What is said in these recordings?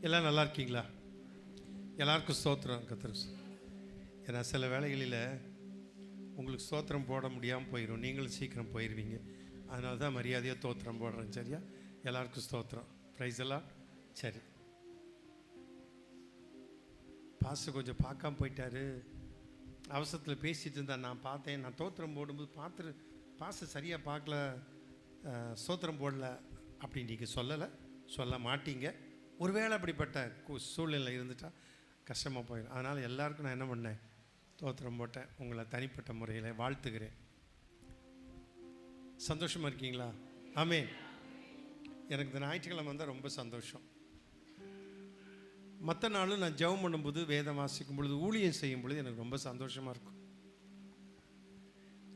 எல்லாம் நல்லா இருக்கீங்களா? எல்லாருக்கும் ஸ்தோத்திரம் கர்த்தருக்கு. ஏன்னா சில வேளைகளில் உங்களுக்கு ஸ்தோத்திரம் போட முடியாமல் போயிடும், நீங்களும் சீக்கிரம் போயிடுவீங்க. அதனால தான் மரியாதையாக ஸ்தோத்திரம் போடுறேன். சரியா? எல்லாருக்கும் ஸ்தோத்திரம். ப்ரைஸ் எல்லாம் சரி. பாஸ்டர் கொஞ்சம் பார்க்காம போயிட்டாரு, அவசரத்தில் பேசிகிட்டு இருந்தா நான் பார்த்தேன். நான் ஸ்தோத்திரம் போடும்போது பாஸ்டர் சரியாக பார்க்கல, ஸ்தோத்திரம் போடல அப்படின்னு நீங்கள் சொல்ல மாட்டீங்க. ஒருவேளை அப்படிப்பட்ட சூழ்நிலை இருந்துட்டால் கஷ்டமாக போயிடும். அதனால் எல்லாருக்கும் நான் என்ன பண்ணேன், ஸ்தோத்திரம் போட்டேன். உங்களை தனிப்பட்ட முறையில் வாழ்த்துக்கிறேன். சந்தோஷமாக இருக்கீங்களா? ஆமென். எனக்கு இந்த ஞாயிற்றுக்கிழமை வந்தால் ரொம்ப சந்தோஷம். மற்ற நாளும் நான் ஜெபம் பண்ணும்போது, வேதம் வாசிக்கும் பொழுது, ஊழியம் செய்யும் பொழுது எனக்கு ரொம்ப சந்தோஷமாக இருக்கும்.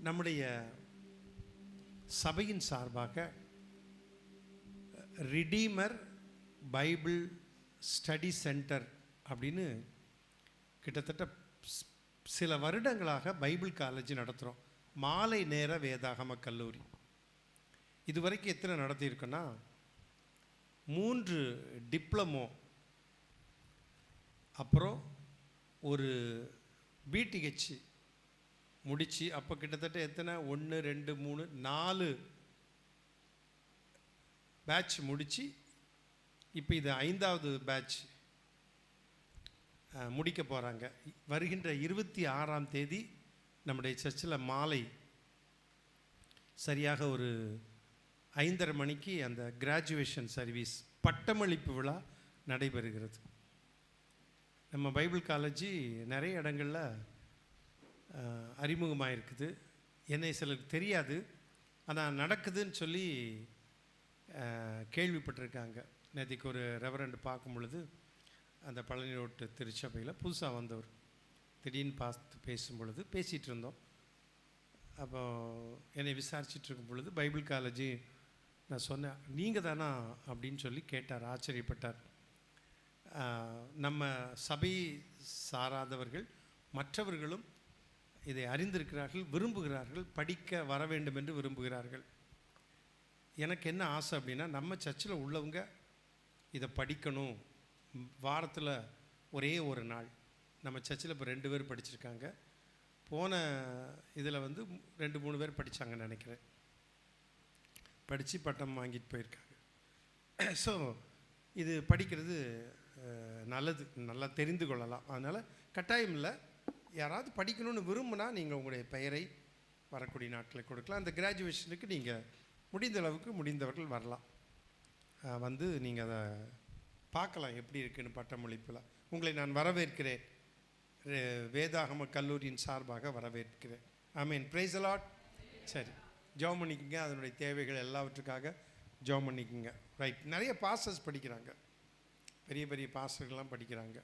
நம்முடைய சபையின் சார்பாக ரிடீமர் பைபிள் ஸ்டடி சென்டர் அப்படின்னு கிட்டத்தட்ட சில வருடங்களாக பைபிள் காலேஜ் நடத்துகிறோம். மாலை நேர வேதாகம கல்லூரி. இதுவரைக்கும் எத்தனை நடத்தியிருக்கோன்னா 3 டிப்ளமோ, அப்புறம் ஒரு பிடிஹெச் முடித்து, அப்போ கிட்டத்தட்ட எத்தனை 1 2 3 4 பேட்ச் முடித்து, இப்போ இது 5வது பேட்ச் முடிக்க போகிறாங்க. வருகின்ற 26ஆம் தேதி நம்முடைய சர்ச்சில் மாலை சரியாக ஒரு 5:30 மணிக்கு அந்த கிராஜுவேஷன் சர்வீஸ், பட்டமளிப்பு விழா நடைபெறுகிறது. நம்ம பைபிள் காலேஜ் நிறைய இடங்களில் அறிமுகமாக இருக்குது. என்னை சிலருக்கு தெரியாது, ஆனால் நடக்குதுன்னு சொல்லி கேள்விப்பட்டிருக்காங்க. நேற்றுக்கு ஒரு ரெவரண்ட் பார்க்கும் பொழுது, அந்த பழனி ரோட்டு திருச்சபையில் புதுசாக வந்தவர் திடீர்னு பார்த்து பேசும் பொழுது பேசிகிட்டு இருந்தோம். அப்போ என்னை விசாரிச்சுட்டு இருக்கும் பொழுது பைபிள் காலேஜ் நான் சொன்னேன், நீங்கள் தானா அப்படின்னு சொல்லி கேட்டார், ஆச்சரியப்பட்டார். நம்ம சபை சாராதவர்கள் மற்றவர்களும் இதை அறிந்திருக்கிறார்கள், விரும்புகிறார்கள், படிக்க வர வேண்டும் என்று விரும்புகிறார்கள். எனக்கு என்ன ஆசை அப்படின்னா, நம்ம சர்ச்சில் உள்ளவங்க இதை படிக்கணும். வாரத்தில் ஒரே ஒரு நாள், நம்ம சர்ச்சில் இப்போ 2 பேர் படிச்சிருக்காங்க. போன இதில் வந்து 2-3 பேர் படித்தாங்கன்னு நினைக்கிறேன், படித்து பட்டம் வாங்கிட்டு போயிருக்காங்க. ஸோ இது படிக்கிறது நல்லது, நல்லா தெரிந்து கொள்ளலாம். அதனால் கட்டாயம் இல்லை, யாராவது படிக்கணும்னு விரும்பினா நீங்கள் உங்களுடைய பெயரை வரக்கூடிய நாட்களில் கொடுக்கலாம். அந்த கிராஜுவேஷனுக்கு நீங்கள் முடிந்தவர்கள் வரலாம், வந்து நீங்கள் அதை பார்க்கலாம் எப்படி இருக்குன்னு. பட்டமளிப்பில் உங்களை நான் வரவேற்கிறேன், வேதாகம கல்லூரியின் சார்பாக வரவேற்கிறேன். ஆமீன். Price the lord. சரி, ஜெபம் பண்ணிக்கோங்க. அதனுடைய தேவைகள் எல்லாவற்றுக்காக ஜெபம் பண்ணிக்கோங்க. ரைட். நிறைய பாஸ்டர்ஸ் படிக்கிறாங்க, பெரிய பெரிய பாஸ்டர்கள்லாம் படிக்கிறாங்க.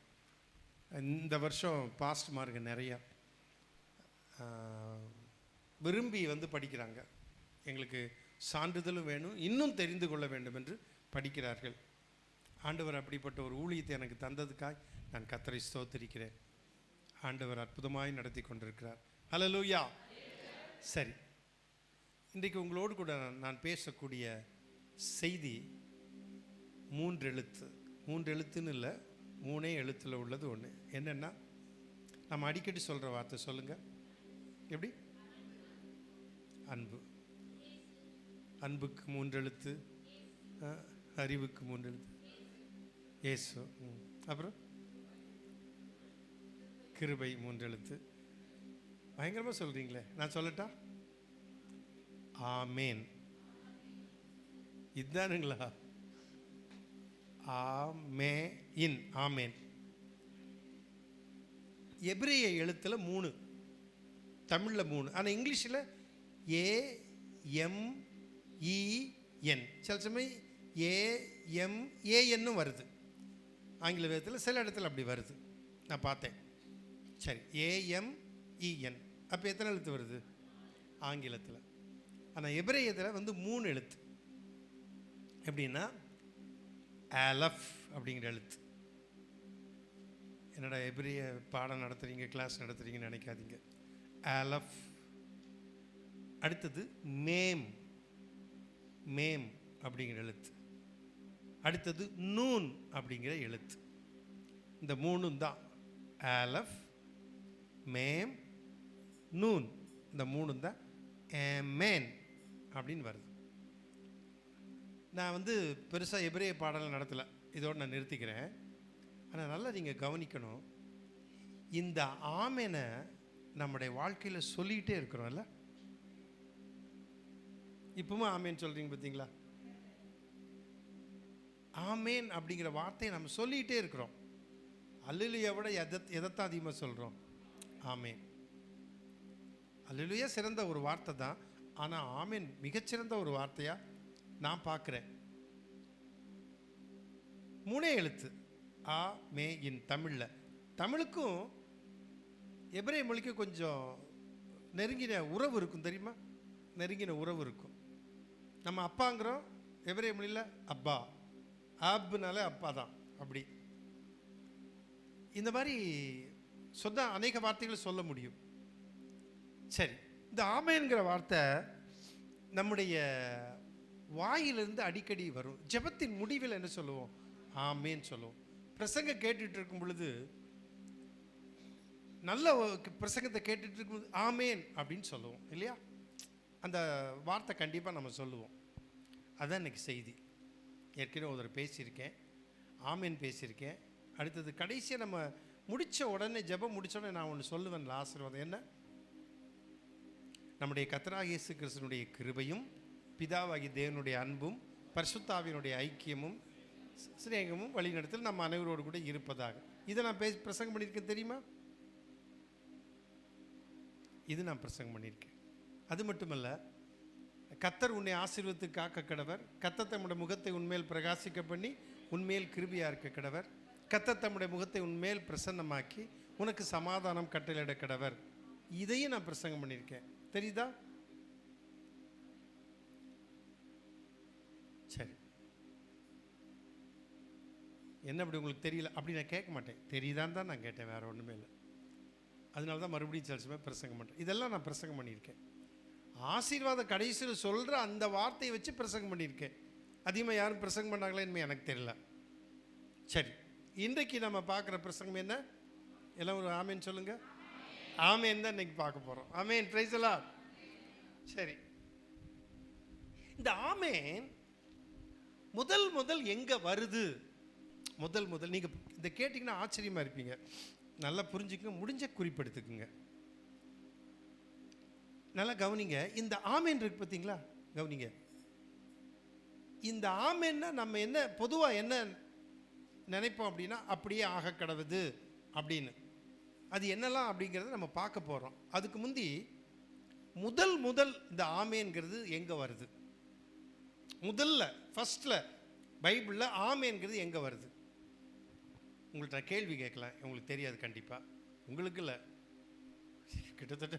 இந்த வருஷம் பாஸ்டர்மாருங்க நிறையா விரும்பி வந்து படிக்கிறாங்க. எங்களுக்கு சான்றிதழும் வேணும், இன்னும் தெரிந்து கொள்ள வேண்டும் என்று படிக்கிறார்கள். ஆண்டவர் அப்படிப்பட்ட ஒரு ஊழியத்தை எனக்கு தந்ததுக்காக நான் கர்த்தரை ஸ்தோத்திரிக்கிறேன். ஆண்டவர் அற்புதமாய் நடத்தி கொண்டிருக்கிறார். ஹல்லேலூயா. சரி, இன்றைக்கு உங்களோடு கூட நான் பேசக்கூடிய செய்தி 3 எழுத்து. 3 எழுத்துன்னு இல்லை, 3 எழுத்தில் உள்ளது ஒன்று. என்னென்னா, நம்ம அடிக்கடி சொல்கிற வார்த்தை சொல்லுங்கள். எப்படி? அன்பு. அன்புக்கு 3 எழுத்து, அறிவுக்கு 3 எழுத்து, இயேசு. அப்புறம் கிருபை 3 எழுத்து. பயங்கரமாக சொல்கிறீங்களே, நான் சொல்லட்டா? ஆமேன். இதுதானுங்களா? ஆமேன். ஆமேன். எபிரேய எழுத்தில் 3, தமிழில் 3, ஆனால் இங்கிலீஷில் AMEN, சில சமயம் AMAN வருது. ஆங்கில வேதத்தில் சில இடத்துல அப்படி வருது, நான் பார்த்தேன். சரி, AMEN. அப்போ எத்தனை எழுத்து வருது ஆங்கிலத்தில்? ஆனால் எபிரேயத்தில் வந்து 3 எழுத்து. எப்படின்னா, அலஃப் அப்படிங்கிற எழுத்து. என்னடா எபிரேய பாடம் நடத்துகிறீங்க, கிளாஸ் நடத்துகிறீங்கன்னு நினைக்காதீங்க. அலஃப். அடுத்தது மேம். மேம் அப்படிங்கிற எழுத்து. அடுத்தது நூன் அப்படிங்கிற எழுத்து. இந்த மூணும் தான் ஆலஃப், மேம், நூன். இந்த மூணும் தான் ஆமென் அப்படின்னு வருது. நான் பெருசாக எபிரேய பாடல் நடத்தலை, இதோடு நான் நிறுத்திக்கிறேன். ஆனால் நல்லா நீங்கள் கவனிக்கணும், இந்த ஆமெனை நம்முடைய வாழ்க்கையில் சொல்லிகிட்டே இருக்கிறோம்ல. இப்பவும் ஆமேன் சொல்கிறீங்க பார்த்தீங்களா? ஆமேன் அப்படிங்கிற வார்த்தையை நம்ம சொல்லிகிட்டே இருக்கிறோம். அல்லேலூயா விட எதைத்தான் அதிகமாக சொல்கிறோம்? ஆமேன். அல்லேலூயா சிறந்த ஒரு வார்த்தை தான், ஆனால் ஆமேன் மிகச்சிறந்த ஒரு வார்த்தையாக நான் பார்க்குறேன். 3 எழுத்து ஆ மே இன் தமிழில். தமிழுக்கும் எபிரேய மொழிக்கும் கொஞ்சம் நெருங்கின உறவு இருக்கும், தெரியுமா? நெருங்கின உறவு இருக்கும். நம்ம அப்பாங்கிறோம், எபிரேய மொழியில் அப்பா, ஆப்னாலே அப்பா தான். அப்படி இந்த மாதிரி சொன்ன அநேக வார்த்தைகளை சொல்ல முடியும். சரி, இந்த ஆமேன்கிற வார்த்தை நம்முடைய வாயிலிருந்து அடிக்கடி வரும். ஜெபத்தின் முடிவில் என்ன சொல்லுவோம்? ஆமேன் சொல்லுவோம். பிரசங்க கேட்டுட்டு இருக்கும் பொழுது, நல்ல பிரசங்கத்தை கேட்டுட்டு இருக்கும்போது ஆமேன் அப்படின்னு சொல்லுவோம் இல்லையா? அந்த வார்த்தை கண்டிப்பாக நம்ம சொல்லுவோம். அதுதான் இன்னைக்கு செய்தி. ஏற்கனவே ஒருத்தர் பேசியிருக்கேன், ஆமேன் பேசியிருக்கேன். அடுத்தது கடைசியாக நம்ம முடித்த உடனே, ஜெபம் முடித்த உடனே நான் ஒன்று சொல்லுவேன், ஆசீர்வாதம். என்ன? நம்முடைய கர்த்தராகிய இயேசு கிறிஸ்துவினுடைய கிருபையும், பிதாவாகிய தேவனுடைய அன்பும், பரிசுத்தாவினுடைய ஐக்கியமும், சிநேகமும், வழிநடத்தல் நம்ம அனைவரோடு கூட இருப்பதாக. இதை நான் பிரசங்கம் பண்ணியிருக்கேன், தெரியுமா? இது நான் பிரசங்கம் பண்ணியிருக்கேன். அது மட்டுமல்ல, கர்த்தர் உன்னை ஆசீர்வதித்து காக்க கடவர், கர்த்தர் தம்முடைய முகத்தை உன்மேல் பிரகாசிக்க பண்ணி உன்மேல் கிருபையா இருக்க கடவர், கர்த்தர் தம்முடைய முகத்தை உன்மேல் பிரசன்னமாக்கி உனக்கு சமாதானம் கட்டளையிட கடவர். இதையும் நான் பிரசங்கம் பண்ணியிருக்கேன், தெரியுதா? சரி, என்ன அப்படி உங்களுக்கு தெரியல அப்படி நான் கேட்க மாட்டேன், தெரியுதான்னு தான் நான் கேட்டேன், வேறு ஒன்றுமே இல்லை. அதனால தான் மறுபடியும் சர்ச்சுமே பிரசங்கம் பண்ணுறேன். இதெல்லாம் நான் பிரசங்கம் பண்ணியிருக்கேன். ஆசீர்வாத கடைசியில் சொல்கிற அந்த வார்த்தையை வச்சு பிரசங்கம் பண்ணியிருக்கேன். அதிகமாக யாரும் பிரசங்கம் பண்ணாங்களே இனிமேல் எனக்கு தெரியல. சரி, இன்றைக்கு நம்ம பார்க்குற பிரசங்கம் என்ன? எல்லாம் ஒரு ஆமேன் சொல்லுங்கள். ஆமேன் தான் இன்னைக்கு பார்க்க போகிறோம். ஆமேன், பிரைஸ் எல்லாம். சரி, இந்த ஆமேன் முதல் எங்கே வருது? முதல் நீங்கள் இதை கேட்டிங்கன்னா ஆச்சரியமாக இருப்பீங்க. நல்லா புரிஞ்சுக்கங்க, முடிஞ்ச குறிப்பெடுத்துக்குங்க, நல்லா கவனிங்க. இந்த ஆமேன் இருக்கு பார்த்தீங்களா? கவனிங்க. இந்த ஆமேன்னா நம்ம என்ன பொதுவாக என்ன நினைப்போம் அப்படின்னா, அப்படியே ஆக கடவுது அப்படின்னு. அது என்னெல்லாம் அப்படிங்கிறத நம்ம பார்க்க போகிறோம். அதுக்கு முந்தி முதல் இந்த ஆமேன்கிறது எங்கே வருது? முதல்ல ஃபஸ்ட்டில் பைபிளில் ஆமேன்கிறது எங்கே வருது? உங்கள்கிட்ட கேள்வி கேட்கலாம், உங்களுக்கு தெரியாது கண்டிப்பாக. உங்களுக்கு இல்லை, கிட்டத்தட்ட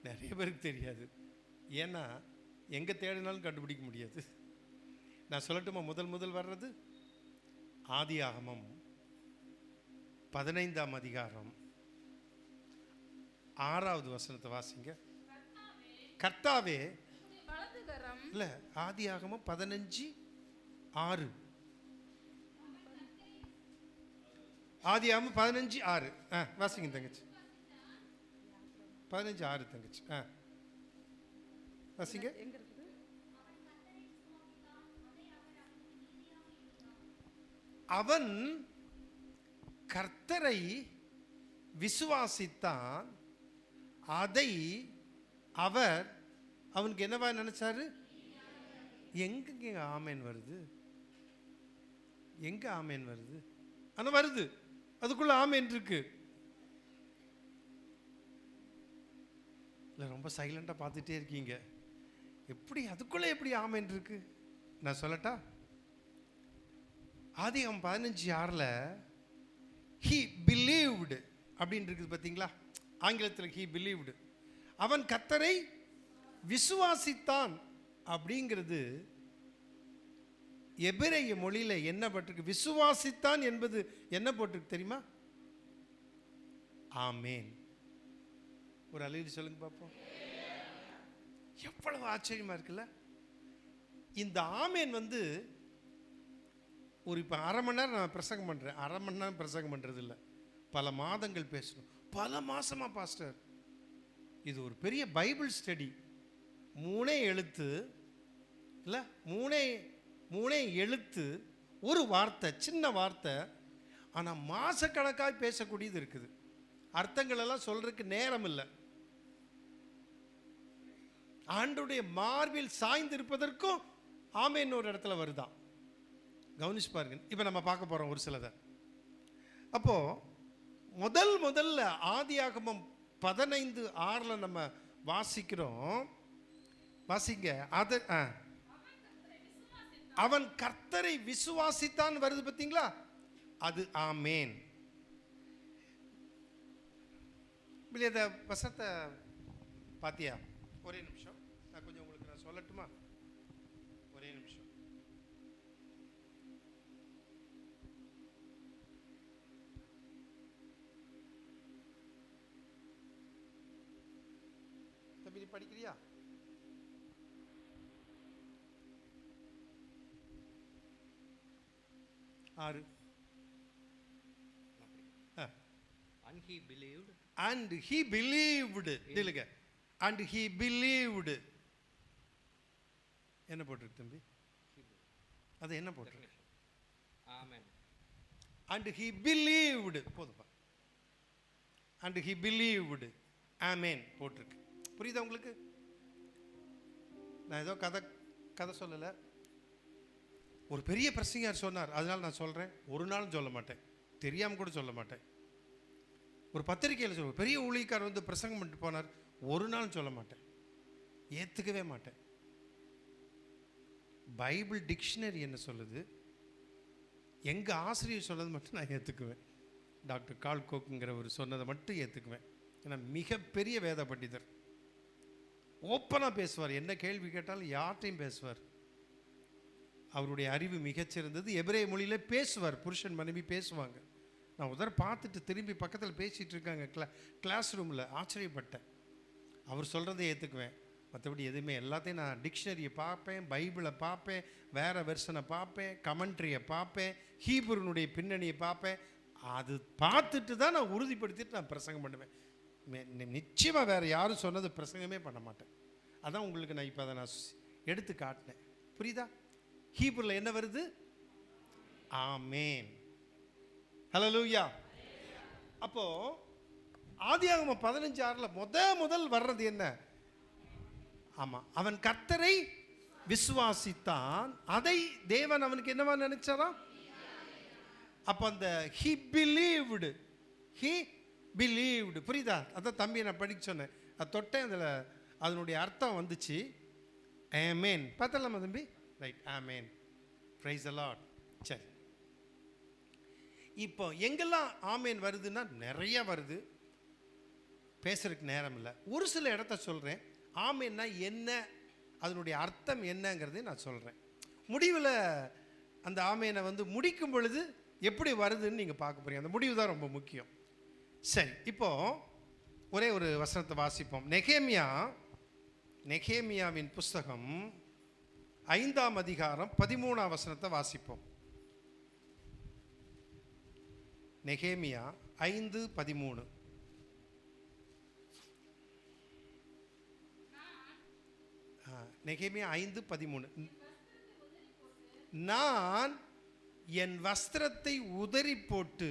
நிறைய பேருக்கு தெரியாது. ஏன்னா எங்கே தேடினாலும் கண்டுபிடிக்க முடியாது. நான் சொல்லட்டுமா? முதல் வர்றது ஆதியாகமம் 15ஆம் அதிகாரம் 6வது வசனத்தை வாசிங்க. கர்த்தாவே, இல்லை, ஆதியாகமம் 15:6. ஆதியாகமம் 15:6. வாசிங்க தங்கச்சி. 15:6 தங்கச்சி. வாசிங்க. அவன் கர்த்தரை விசுவாசித்தான், அதை அவர் அவனுக்கு என்னவா நினைச்சாரு? எங்க ஆமேன் வருது? எங்க ஆமேன் வருது? ஆனா வருது, அதுக்குள்ள ஆமேன் இருக்கு. இல்லை, ரொம்ப சைலண்டாக பார்த்துட்டே இருக்கீங்க. எப்படி அதுக்குள்ளே எப்படி ஆமேன் இருக்கு? நான் சொல்லட்டா? ஆதியாகமம் 15:6 he believed அப்படின்னு இருக்குது பார்த்தீங்களா? ஆங்கிலத்தில் he believed. அவன் கர்த்தரை விசுவாசித்தான் அப்படிங்கிறது எபிரேய மொழியில் என்ன பட்டிருக்கு? விசுவாசித்தான் என்பது என்ன போட்டிருக்கு தெரியுமா? ஆமேன். ஒரு அலையில் சொல்லுங்க பார்ப்போம். எவ்வளவு ஆச்சரியமா இருக்குல்ல? இந்த ஆமேன் ஒரு இப்போ அரை மணி நேரம் நான் பிரசங்கம் பண்ணுறேன், அரை மணி நேரம் பிரசங்கம் பண்ணுறது இல்லை, பல மாதங்கள் பேசணும், பல மாதமாக பாஸ்டர். இது ஒரு பெரிய பைபிள் ஸ்டடி. 3 எழுத்து இல்லை, 3 எழுத்து, ஒரு வார்த்தை, சின்ன வார்த்தை, ஆனால் மாசக்கணக்காக பேசக்கூடியது இருக்குது. அர்த்தங்கள் எல்லாம் சொல்றதுக்கு நேரம் இல்லை. ஆண்டவருடைய மார்பில் சாய்ந்திருப்பதற்கும் ஆமென் ஒரு இடத்துல வருதான். கவனிச்சு பாருங்க. இப்போ நம்ம பார்க்க போறோம் ஒரு சிலதை. அப்போ முதல்ல ஆதியாகமம் 15:6 நம்ம வாசிக்கிறோம். வாசிங்க. அது அவன் கர்த்தரை விசுவாசித்தான் வருது பார்த்தீங்களா, அது ஆமேன். இந்த வசனத்தை பாத்தியா? ஒரே நிமிஷம், நான் கொஞ்சம் உங்களுக்கு நான் சொல்லட்டுமா? ஒரே நிமிஷம். தம்பி நீ படிக்கிறியா? ஆறு. And he believed. And he believed. இல்லைங்க. And he believed. என்ன போட்டிருக்கு தம்பி? அது என்ன போட்டிருக்கு? Amen. And he believed. போதுப்பா. And he believed. Amen போட்டிருக்கு. புரியுதா உங்களுக்கு? நான் ஏதோ கதை சொல்லலை. ஒரு பெரிய பிரசங்கியார் சொன்னார், அதனால நான் சொல்கிறேன். ஒரு நாளும் சொல்ல மாட்டேன், தெரியாமல் கூட சொல்ல மாட்டேன். ஒரு பத்திரிகையில் சொல்லுவேன், பெரிய ஊழியக்காரர் வந்து பிரசங்கம் பண்ணிட்டு போனார், ஒரு நாளும் சொல்ல மாட்டேன், ஏற்றுக்கவே மாட்டேன். பைபிள் டிக்ஷனரி என்ன சொல்லுது, எங்கள் ஆசிரியர் சொன்னது மட்டும் நான் ஏற்றுக்குவேன். டாக்டர் கால் கோக்குங்கிறவர் சொன்னதை மட்டும் ஏற்றுக்குவேன். ஏன்னா மிகப்பெரிய வேத பண்டிதர், ஓப்பனாக பேசுவார், என்ன கேள்வி கேட்டாலும் யார்ட்டையும் பேசுவார். அவருடைய அறிவு மிகச்சிறந்தது. எபிரேய மொழியில் பேசுவார், புருஷன் மனைவி பேசுவாங்க. நான் உதர பார்த்துட்டு திரும்பி பக்கத்தில் பேசிகிட்டு இருக்காங்க கிளாஸ் ரூமில், ஆச்சரியப்பட்டேன். அவர் சொல்கிறத ஏற்றுக்குவேன், மற்றபடி எதுவுமே எல்லாத்தையும் நான் டிக்ஷனரியை பார்ப்பேன், பைபிளை பார்ப்பேன், வேறு வெர்ஷனை பார்ப்பேன், கமெண்ட்ரியை பார்ப்பேன், ஹீப்ருனுடைய பின்னணியை பார்ப்பேன். அது பார்த்துட்டு தான் நான் உறுதிப்படுத்திட்டு நான் பிரசங்கம் பண்ணுவேன். நிச்சயமாக வேறு யாரும் சொன்னது பிரசங்கமே பண்ண மாட்டேன். அதான் உங்களுக்கு நான் இப்போ அதை நான் எடுத்து காட்டினேன். புரியுதா? ஹீப்ருல என்ன வருது? ஆமேன். ஹல்லேலூயா. அப்போ ஆதியாகமம் 15:6 முதல் வர்றது என்ன? ஆமா, அவன் கர்த்தரை விசுவாசித்தான், அதை தேவன் அவனுக்கு என்னவா நினைச்சாரா? அப்ப அந்த he believed புரியுதா? அதான் தம்பி நான் படிக்க சொன்னேன், அது தொட்டேன், அதில் அதனுடைய அர்த்தம் வந்துச்சு. ஆமேன். பார்த்தலாமா தம்பி? Right, amen. Praise the lord. சரி, இப்போ எங்கெல்லாம் ஆமேன் வருதுன்னா நிறைய வருது, பேசுறதுக்கு நேரம் இல்லை. ஒரு சில இடத்த சொல்கிறேன். ஆமேன்னா என்ன, அதனுடைய அர்த்தம் என்னங்கிறதை நான் சொல்கிறேன். முடிவில் அந்த ஆமேனை வந்து முடிக்கும் பொழுது எப்படி வருதுன்னு நீங்கள் பார்க்க போறீங்க. அந்த முடிவு தான் ரொம்ப முக்கியம். சரி, இப்போ ஒரே ஒரு வசனத்தை வாசிப்போம். நெகேமியாவின் புஸ்தகம் 5ஆம் அதிகாரம் 13ஆம் வசனத்தை வாசிப்போம். நெகேமியா 5:13. நெகேமியா 5:13. நான் என் வஸ்திரத்தை உதறி போட்டு,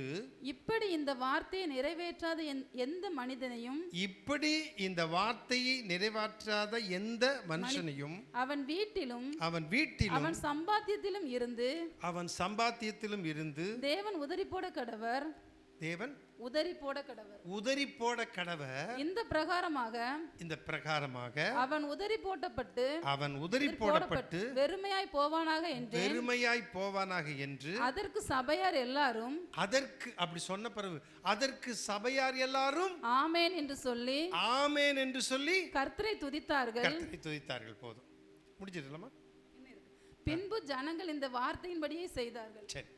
இப்படி இந்த வார்த்தையை நிறைவேற்றாத எந்த மனிதனையும், இப்படி இந்த வார்த்தையை நிறைவேற்றாத எந்த மனுஷனையும் அவன் வீட்டிலும் அவன் சம்பாத்தியத்திலும் இருந்து தேவன் உதறி போட கடவர். தேவன் உதறி போட கடவர். இந்த பிரகாரமாக அவன் உதறி போடப்பட்டு வெறுமையாய் போவானாக என்று அதற்கு சபையார் எல்லாரும், அதற்கு அப்படி சொன்ன பிறகு அதற்கு சபையார் எல்லாரும் ஆமேன் என்று சொல்லி கர்த்தரை துதித்தார்கள். போதும், முடிஞ்சிடலாமா? பின்பு ஜனங்கள் இந்த வார்த்தையின்படியே செய்தார்கள். சரி,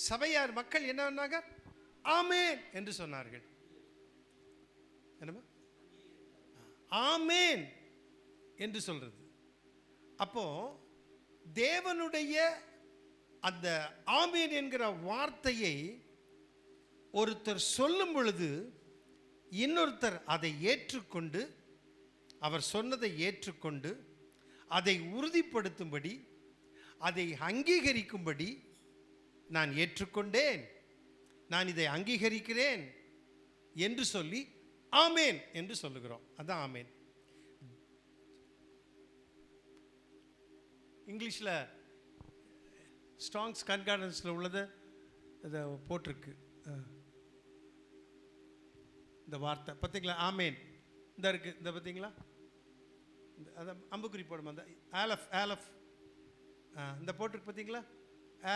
சபையார் மக்கள் என்ன பண்ணாங்க? ஆமேன் என்று சொன்னார்கள். என்னமா ஆமேன் என்று சொல்றது? அப்போ தேவனுடைய அந்த ஆமேன் என்கிற வார்த்தையை ஒருத்தர் சொல்லும் பொழுது இன்னொருத்தர் அதை ஏற்றுக்கொண்டு, அவர் சொன்னதை ஏற்றுக்கொண்டு அதை உறுதிப்படுத்தும்படி, அதை அங்கீகரிக்கும்படி, நான் ஏற்றுக்கொண்டேன், நான் இதை அங்கீகரிக்கிறேன் என்று சொல்லி ஆமேன் என்று சொல்லுகிறோம். அதான் ஆமேன். இங்கிலீஷில் ஸ்ட்ராங்ஸ் கன்கார்டன்ஸில் உள்ளதை இதை போட்டிருக்கு இந்த வார்த்தை. பார்த்தீங்களா? ஆமேன் இந்த இருக்குது, இந்த பார்த்தீங்களா? அதை அம்புக்குறி போடுமா, அந்த ஆலஃப் ஆலஃப் இந்த போட்டிருக்கு பார்த்தீங்களா?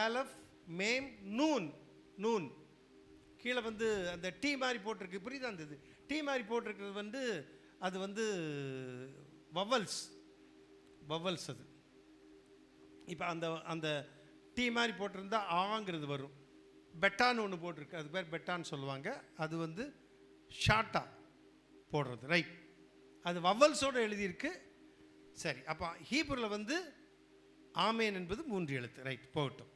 ஆலஃப் மேம் நூன், நூன் கீழே வந்து அந்த டீ மாதிரி போட்டிருக்கு. புரியுதா? அந்த இது டீ மாதிரி போட்டிருக்கிறது வந்து அது வந்து வவல்ஸ், வவல்ஸ். அது இப்போ அந்த அந்த டீ மாதிரி போட்டிருந்தா ஆங்கிறது வரும். பெட்டான்னு ஒன்று போட்டிருக்கு, அது பேர் பெட்டான்னு சொல்லுவாங்க. அது வந்து ஷார்ட்டாக போடுறது, ரைட்? அது வவல்ஸோடு எழுதியிருக்கு. சரி, அப்போ ஹீப்ருவில் வந்து ஆமேன் என்பது 3 எழுத்து, ரைட்? போகட்டும்.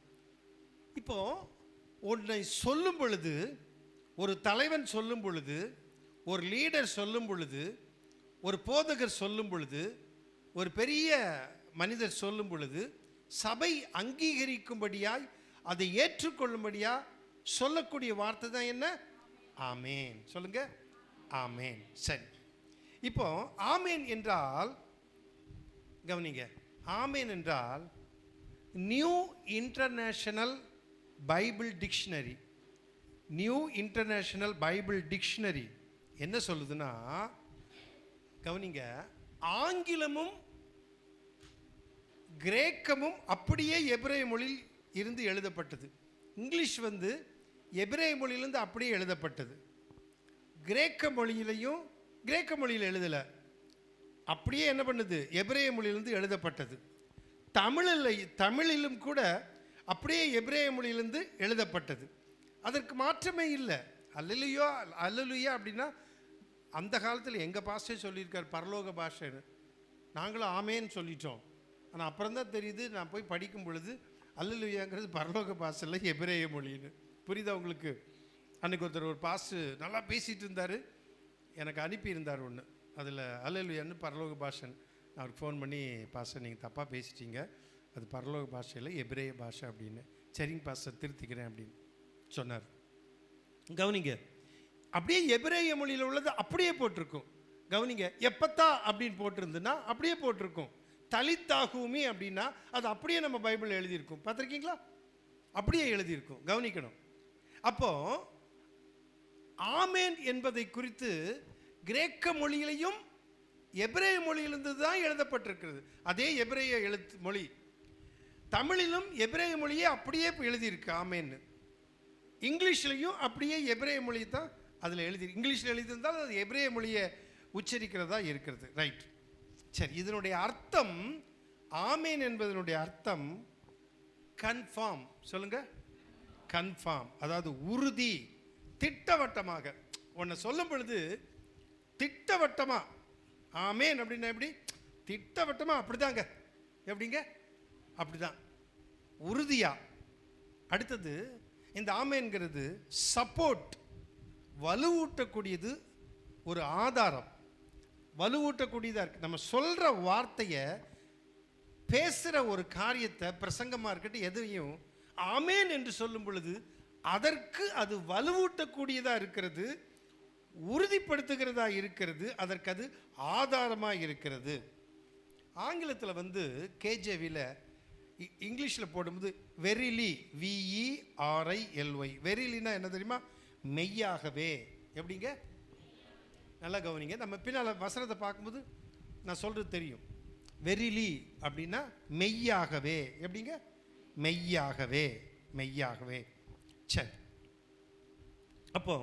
இப்போது ஒன்றை சொல்லும் பொழுது, ஒரு தலைவன் சொல்லும் பொழுது, ஒரு லீடர் சொல்லும் பொழுது, ஒரு போதகர் சொல்லும் பொழுது, ஒரு பெரிய மனிதர் சொல்லும் பொழுது, சபை அங்கீகரிக்கும்படியாய் அதை ஏற்றுக்கொள்ளும்படியா சொல்லக்கூடிய வார்த்தை தான் என்ன? ஆமேன். சொல்லுங்க, ஆமேன். சரி, இப்போ ஆமேன் என்றால் கவனிங்க, ஆமேன் என்றால் new international Bible dictionary, new international Bible dictionary என்ன சொல்லுதுன்னா, கவனிங்க, ஆங்கிலமும் கிரேக்கமும் அப்படியே எபிரேய மொழியில் இருந்து எழுதப்பட்டது. இங்கிலீஷ் வந்து எபிரேய மொழியிலிருந்து அப்படியே எழுதப்பட்டது. கிரேக்க மொழியிலையும் கிரேக்க மொழியில் எழுதலை, அப்படியே என்ன பண்ணுது? எபிரேய மொழியிலிருந்து எழுதப்பட்டது. தமிழிலும் கூட அப்படியே எபிரேய மொழியிலிருந்து எழுதப்பட்டது. அதற்கு மாற்றமே இல்லை. அல்லேலூயா, அல்லேலூயா அப்படின்னா அந்த காலத்தில் எங்கள் பாஸ்டர் சொல்லியிருக்கார் பரலோக பாஷைன்னு. நாங்களும் ஆமேன்னு சொல்லிட்டோம். ஆனால் அப்புறம் தான் தெரியுது, நான் போய் படிக்கும் பொழுது அல்லேலூயாங்கிறது பரலோக பாஷையில் எபிரேய மொழின்னு. புரியுதா உங்களுக்கு? அன்றைக்கி ஒருத்தர் ஒரு பாஸ்டர் நல்லா பேசிகிட்டு இருந்தார், எனக்கு அனுப்பியிருந்தார் ஒன்று, அதில் அல்லேலூயான்னு பரலோக பாஷன். நான் அவருக்கு ஃபோன் பண்ணி, பாஸ்டர் நீங்கள் தப்பாக பேசிட்டீங்க, அது பரலோக பாஷையில் எபிரேய பாஷை அப்படின்னு. சரிங்க பாஸ்டர், திருத்திக்கிறேன் அப்படின்னு சொன்னார். கவனிங்க, அப்படியே எபிரேய மொழியில் உள்ளது அப்படியே போட்டிருக்கும். கவனிங்க, எப்பத்தா அப்படின்னு போட்டிருந்துன்னா அப்படியே போட்டிருக்கும். தலித்தாகூமி அப்படின்னா அது அப்படியே நம்ம பைபிள் எழுதியிருக்கும். பார்த்துருக்கீங்களா? அப்படியே எழுதியிருக்கும். கவனிக்கணும். அப்போ ஆமேன் என்பதை குறித்து கிரேக்க மொழியிலையும் எபிரேய மொழியிலிருந்து தான் எழுதப்பட்டிருக்கிறது. அதே எபிரேய எழுத்து மொழி தமிழிலும் எபிரேய மொழியே அப்படியே எழுதியிருக்கு ஆமேன்னு. இங்கிலீஷ்லையும் அப்படியே எபிரேய மொழி தான் அதில் எழுதி, இங்கிலீஷில் எழுதியிருந்தால் அது எபிரேய மொழியை உச்சரிக்கிறதா இருக்கிறது, ரைட்? சரி, இதனுடைய அர்த்தம், ஆமேன் என்பதனுடைய அர்த்தம் கன்ஃபார்ம். சொல்லுங்க, கன்ஃபார்ம். அதாவது உறுதி, திட்டவட்டமாக. ஒன்றை சொல்லும் பொழுது திட்டவட்டமாக ஆமேன் அப்படின்னா எப்படி? திட்டவட்டமாக அப்படிதாங்க. எப்படிங்க? அப்படிதான், உறுதியா. அடுத்தது, இந்த ஆமேன்கிறது சப்போர்ட், வலுவூட்டக்கூடியது, ஒரு ஆதாரம், வலுவூட்டக்கூடியதாக இருக்குது. நம்ம சொல்கிற வார்த்தையை, பேசுகிற ஒரு காரியத்தை, பிரசங்கமாக இருக்கட்டும், எதையும் ஆமேன் என்று சொல்லும் பொழுது அதற்கு அது வலுவூட்டக்கூடியதாக இருக்கிறது, உறுதிப்படுத்துகிறதா இருக்கிறது, அதற்கு அது ஆதாரமாக இருக்கிறது. ஆங்கிலத்தில் வந்து கேஜேவியில், இங்கிலீஷில் போடும்போது வெரிலி, VERILY, வெரிலினா என்ன தெரியுமா? மெய்யாகவே. எப்படிங்க? நல்லா கவனிங்க, நம்ம பின்னால் வசனத்தை பார்க்கும்போது நான் சொல்கிறது தெரியும். வெரிலி அப்படின்னா மெய்யாகவே. எப்படிங்க? மெய்யாகவே, மெய்யாகவே. சரி, அப்போ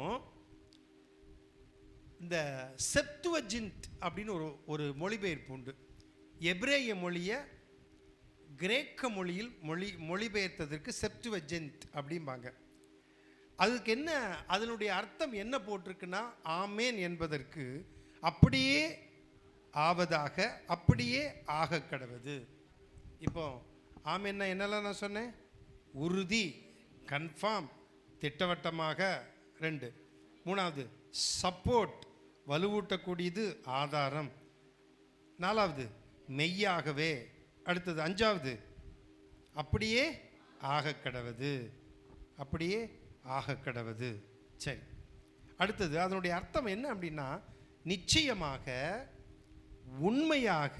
இந்த செப்துவஜின்ட் அப்படின்னு ஒரு மொழிபெயர்ப்பு உண்டு. எபிரேய மொழியை கிரேக்க மொழியில் மொழிபெயர்த்ததற்கு செப்துவஜின்ட் அப்படிம்பாங்க. அதுக்கு என்ன, அதனுடைய அர்த்தம் என்ன போட்டிருக்குன்னா, ஆமேன் என்பதற்கு அப்படியே ஆவதாக, அப்படியே ஆக கடவுது. இப்போ ஆமேன்னா என்னெல்லாம் நான் சொன்னேன்? உறுதி, கன்ஃபார்ம், திட்டவட்டமாக. 2. 3வது சப்போர்ட், வலுவூட்டக்கூடியது, ஆதாரம். 4வது மெய்யாகவே. அடுத்தது 5வது அப்படியே ஆகக்கடவது, அப்படியே ஆகக்கடவது. சரி, அடுத்தது அதனுடைய அர்த்தம் என்ன அப்படின்னா, நிச்சயமாக, உண்மையாக,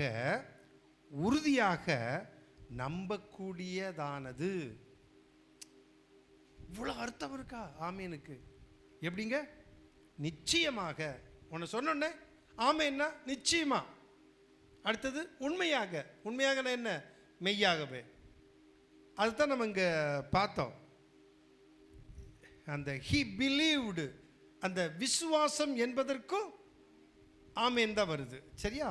உறுதியாக, நம்பக்கூடியதானது. இவ்வளோ அர்த்தம் இருக்கா ஆமேனுக்கு? எப்படிங்க? நிச்சயமாக. உன்னை சொன்னோன்னே ஆமேன்னா நிச்சயமா. அடுத்தது உண்மையாக. உண்மையாக என்ன? மெய்யாகவே. அதுதான் நம்ம இங்கே பார்த்தோம். அந்த ஹி பிலீவ்டு, அந்த விசுவாசம் என்பதற்கும் ஆமேன் தான் வருது. சரியா?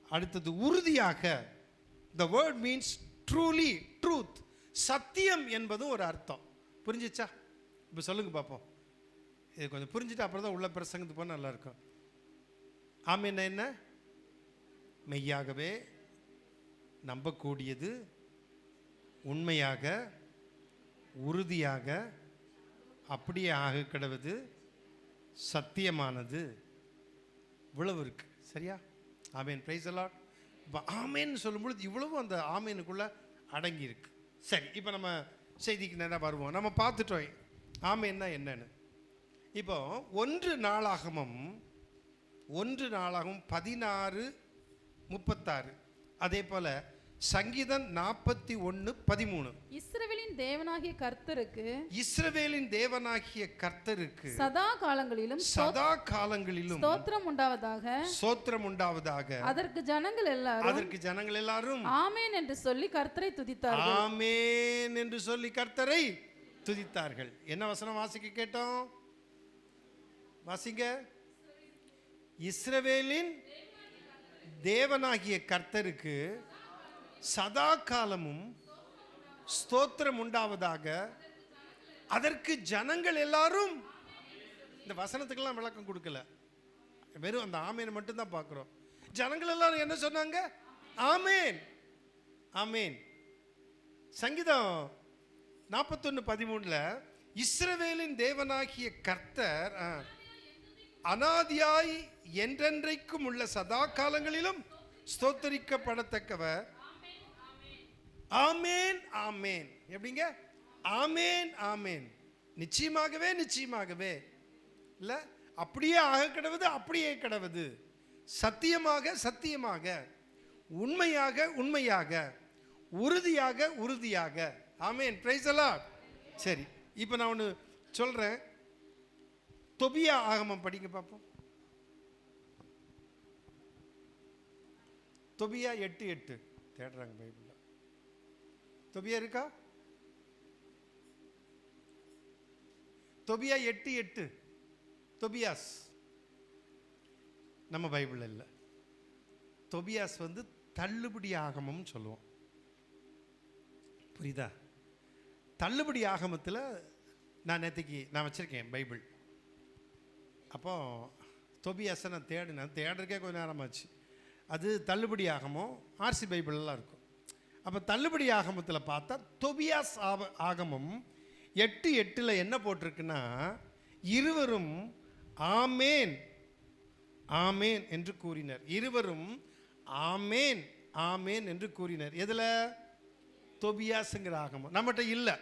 அடுத்தது உறுதியாக. the word means truly, truth. சத்தியம் என்பதும் ஒரு அர்த்தம். புரிஞ்சிச்சா? இப்போ சொல்லுங்க பார்ப்போம். இது கொஞ்சம் புரிஞ்சுட்டு அப்புறம் தான் உள்ள பிரசங்கத்துக்கு போனால் நல்லாயிருக்கும். ஆமேன் என்ன? மெய்யாகவே, நம்பக்கூடியது, உண்மையாக, உறுதியாக, அப்படியே ஆக கிடவது, சத்தியமானது. இவ்வளவு இருக்கு. சரியா? ஆமேன். Praise the lord. இப்போ ஆமேன்னு சொல்லும்பொழுது இவ்வளவு அந்த ஆமேனுக்குள்ள அடங்கி இருக்கு. சரி, இப்போ நம்ம செய்திக்கு நேராக வருவோம். நம்ம பார்த்துட்டோம் ஆமேன்னா என்னன்னு. இப்போ 1 நாளாகமம் 16:36, அதே போல சங்கீதம் 41:13. இஸ்ரவேலின் தேவனாகிய கர்த்தருக்கு, இஸ்ரவேலின் தேவனாகிய கர்த்தருக்கு சதா காலங்களிலும் ஸ்தோத்திரம் உண்டாவதாக, ஸ்தோத்திரம் உண்டாவதாக. அதற்கு ஜனங்கள் எல்லாரும் ஆமென் என்று சொல்லி கர்த்தரை துதித்தார்கள். ஆமென் என்று சொல்லி கர்த்தரை துதித்தார்கள். என்ன வசனம் வாசிக்க கேட்டோம்? வாசிங்க. இஸ்ரவேலின் தேவனாகிய கர்த்தருக்கு சதா காலமும் ஸ்தோத்திரம் உண்டாவதாக, அதற்கு ஜனங்கள் எல்லாரும். இந்த வசனத்துக்கெல்லாம் விளக்கம் கொடுக்கல, வெறும் அந்த ஆமேன் மட்டும்தான் பார்க்குறோம். ஜனங்கள் எல்லாரும் என்ன சொன்னாங்க? ஆமேன், ஆமேன். சங்கீதம் 41:13 இஸ்ரவேலின் தேவனாகிய கர்த்தர் அனாதியாய் என்றென்றைக்கும் உள்ள சதா காலங்களிலும் ஸ்தோத்தரிக்கப்படத்தக்கவர். ஆமேன், ஆமேன். எப்படிங்க? ஆமேன், ஆமேன். நிச்சயமாகவே, நிச்சயமாகவே இல்லை, அப்படியே ஆக கிடவது, அப்படியே கிடவது, சத்தியமாக, சத்தியமாக, உண்மையாக, உண்மையாக, உறுதியாக, உறுதியாக. ஆமேன். Praise the lord. சரி, இப்போ நான் ஒன்று சொல்கிறேன். தொபியா ஆகமம் படிங்க பார்ப்போம். தொபியா 8:8 தேடுறாங்க பைபிளில். தொபியா இருக்கா? தொபியா 8:8. தொபியாஸ் நம்ம பைபிளில் இல்லை. தொபியாஸ் வந்து தள்ளுபடி ஆகமம் சொல்லுவோம். புரியுதா? தள்ளுபடி ஆகமத்தில் நான் நேற்றுக்கு நான் வச்சுருக்கேன் பைபிள். அப்போ தொபியாஸை நான் தேடுறதுக்கே கொஞ்சம் நேரமாச்சு. அது தள்ளுபடி ஆகமம் ஆர்சி பைபிளெலாம் இருக்கும். அப்போ தள்ளுபடி ஆகமத்தில் பார்த்தா தொபியாஸ் ஆகமம் 8:8 என்ன போட்டிருக்குன்னா, இருவரும் ஆமேன், ஆமேன் என்று கூறினர். இருவரும் ஆமேன், ஆமேன் என்று கூறினர். எதில்? தொபியாஸுங்கிற ஆகமம் நம்மகிட்ட இல்லை.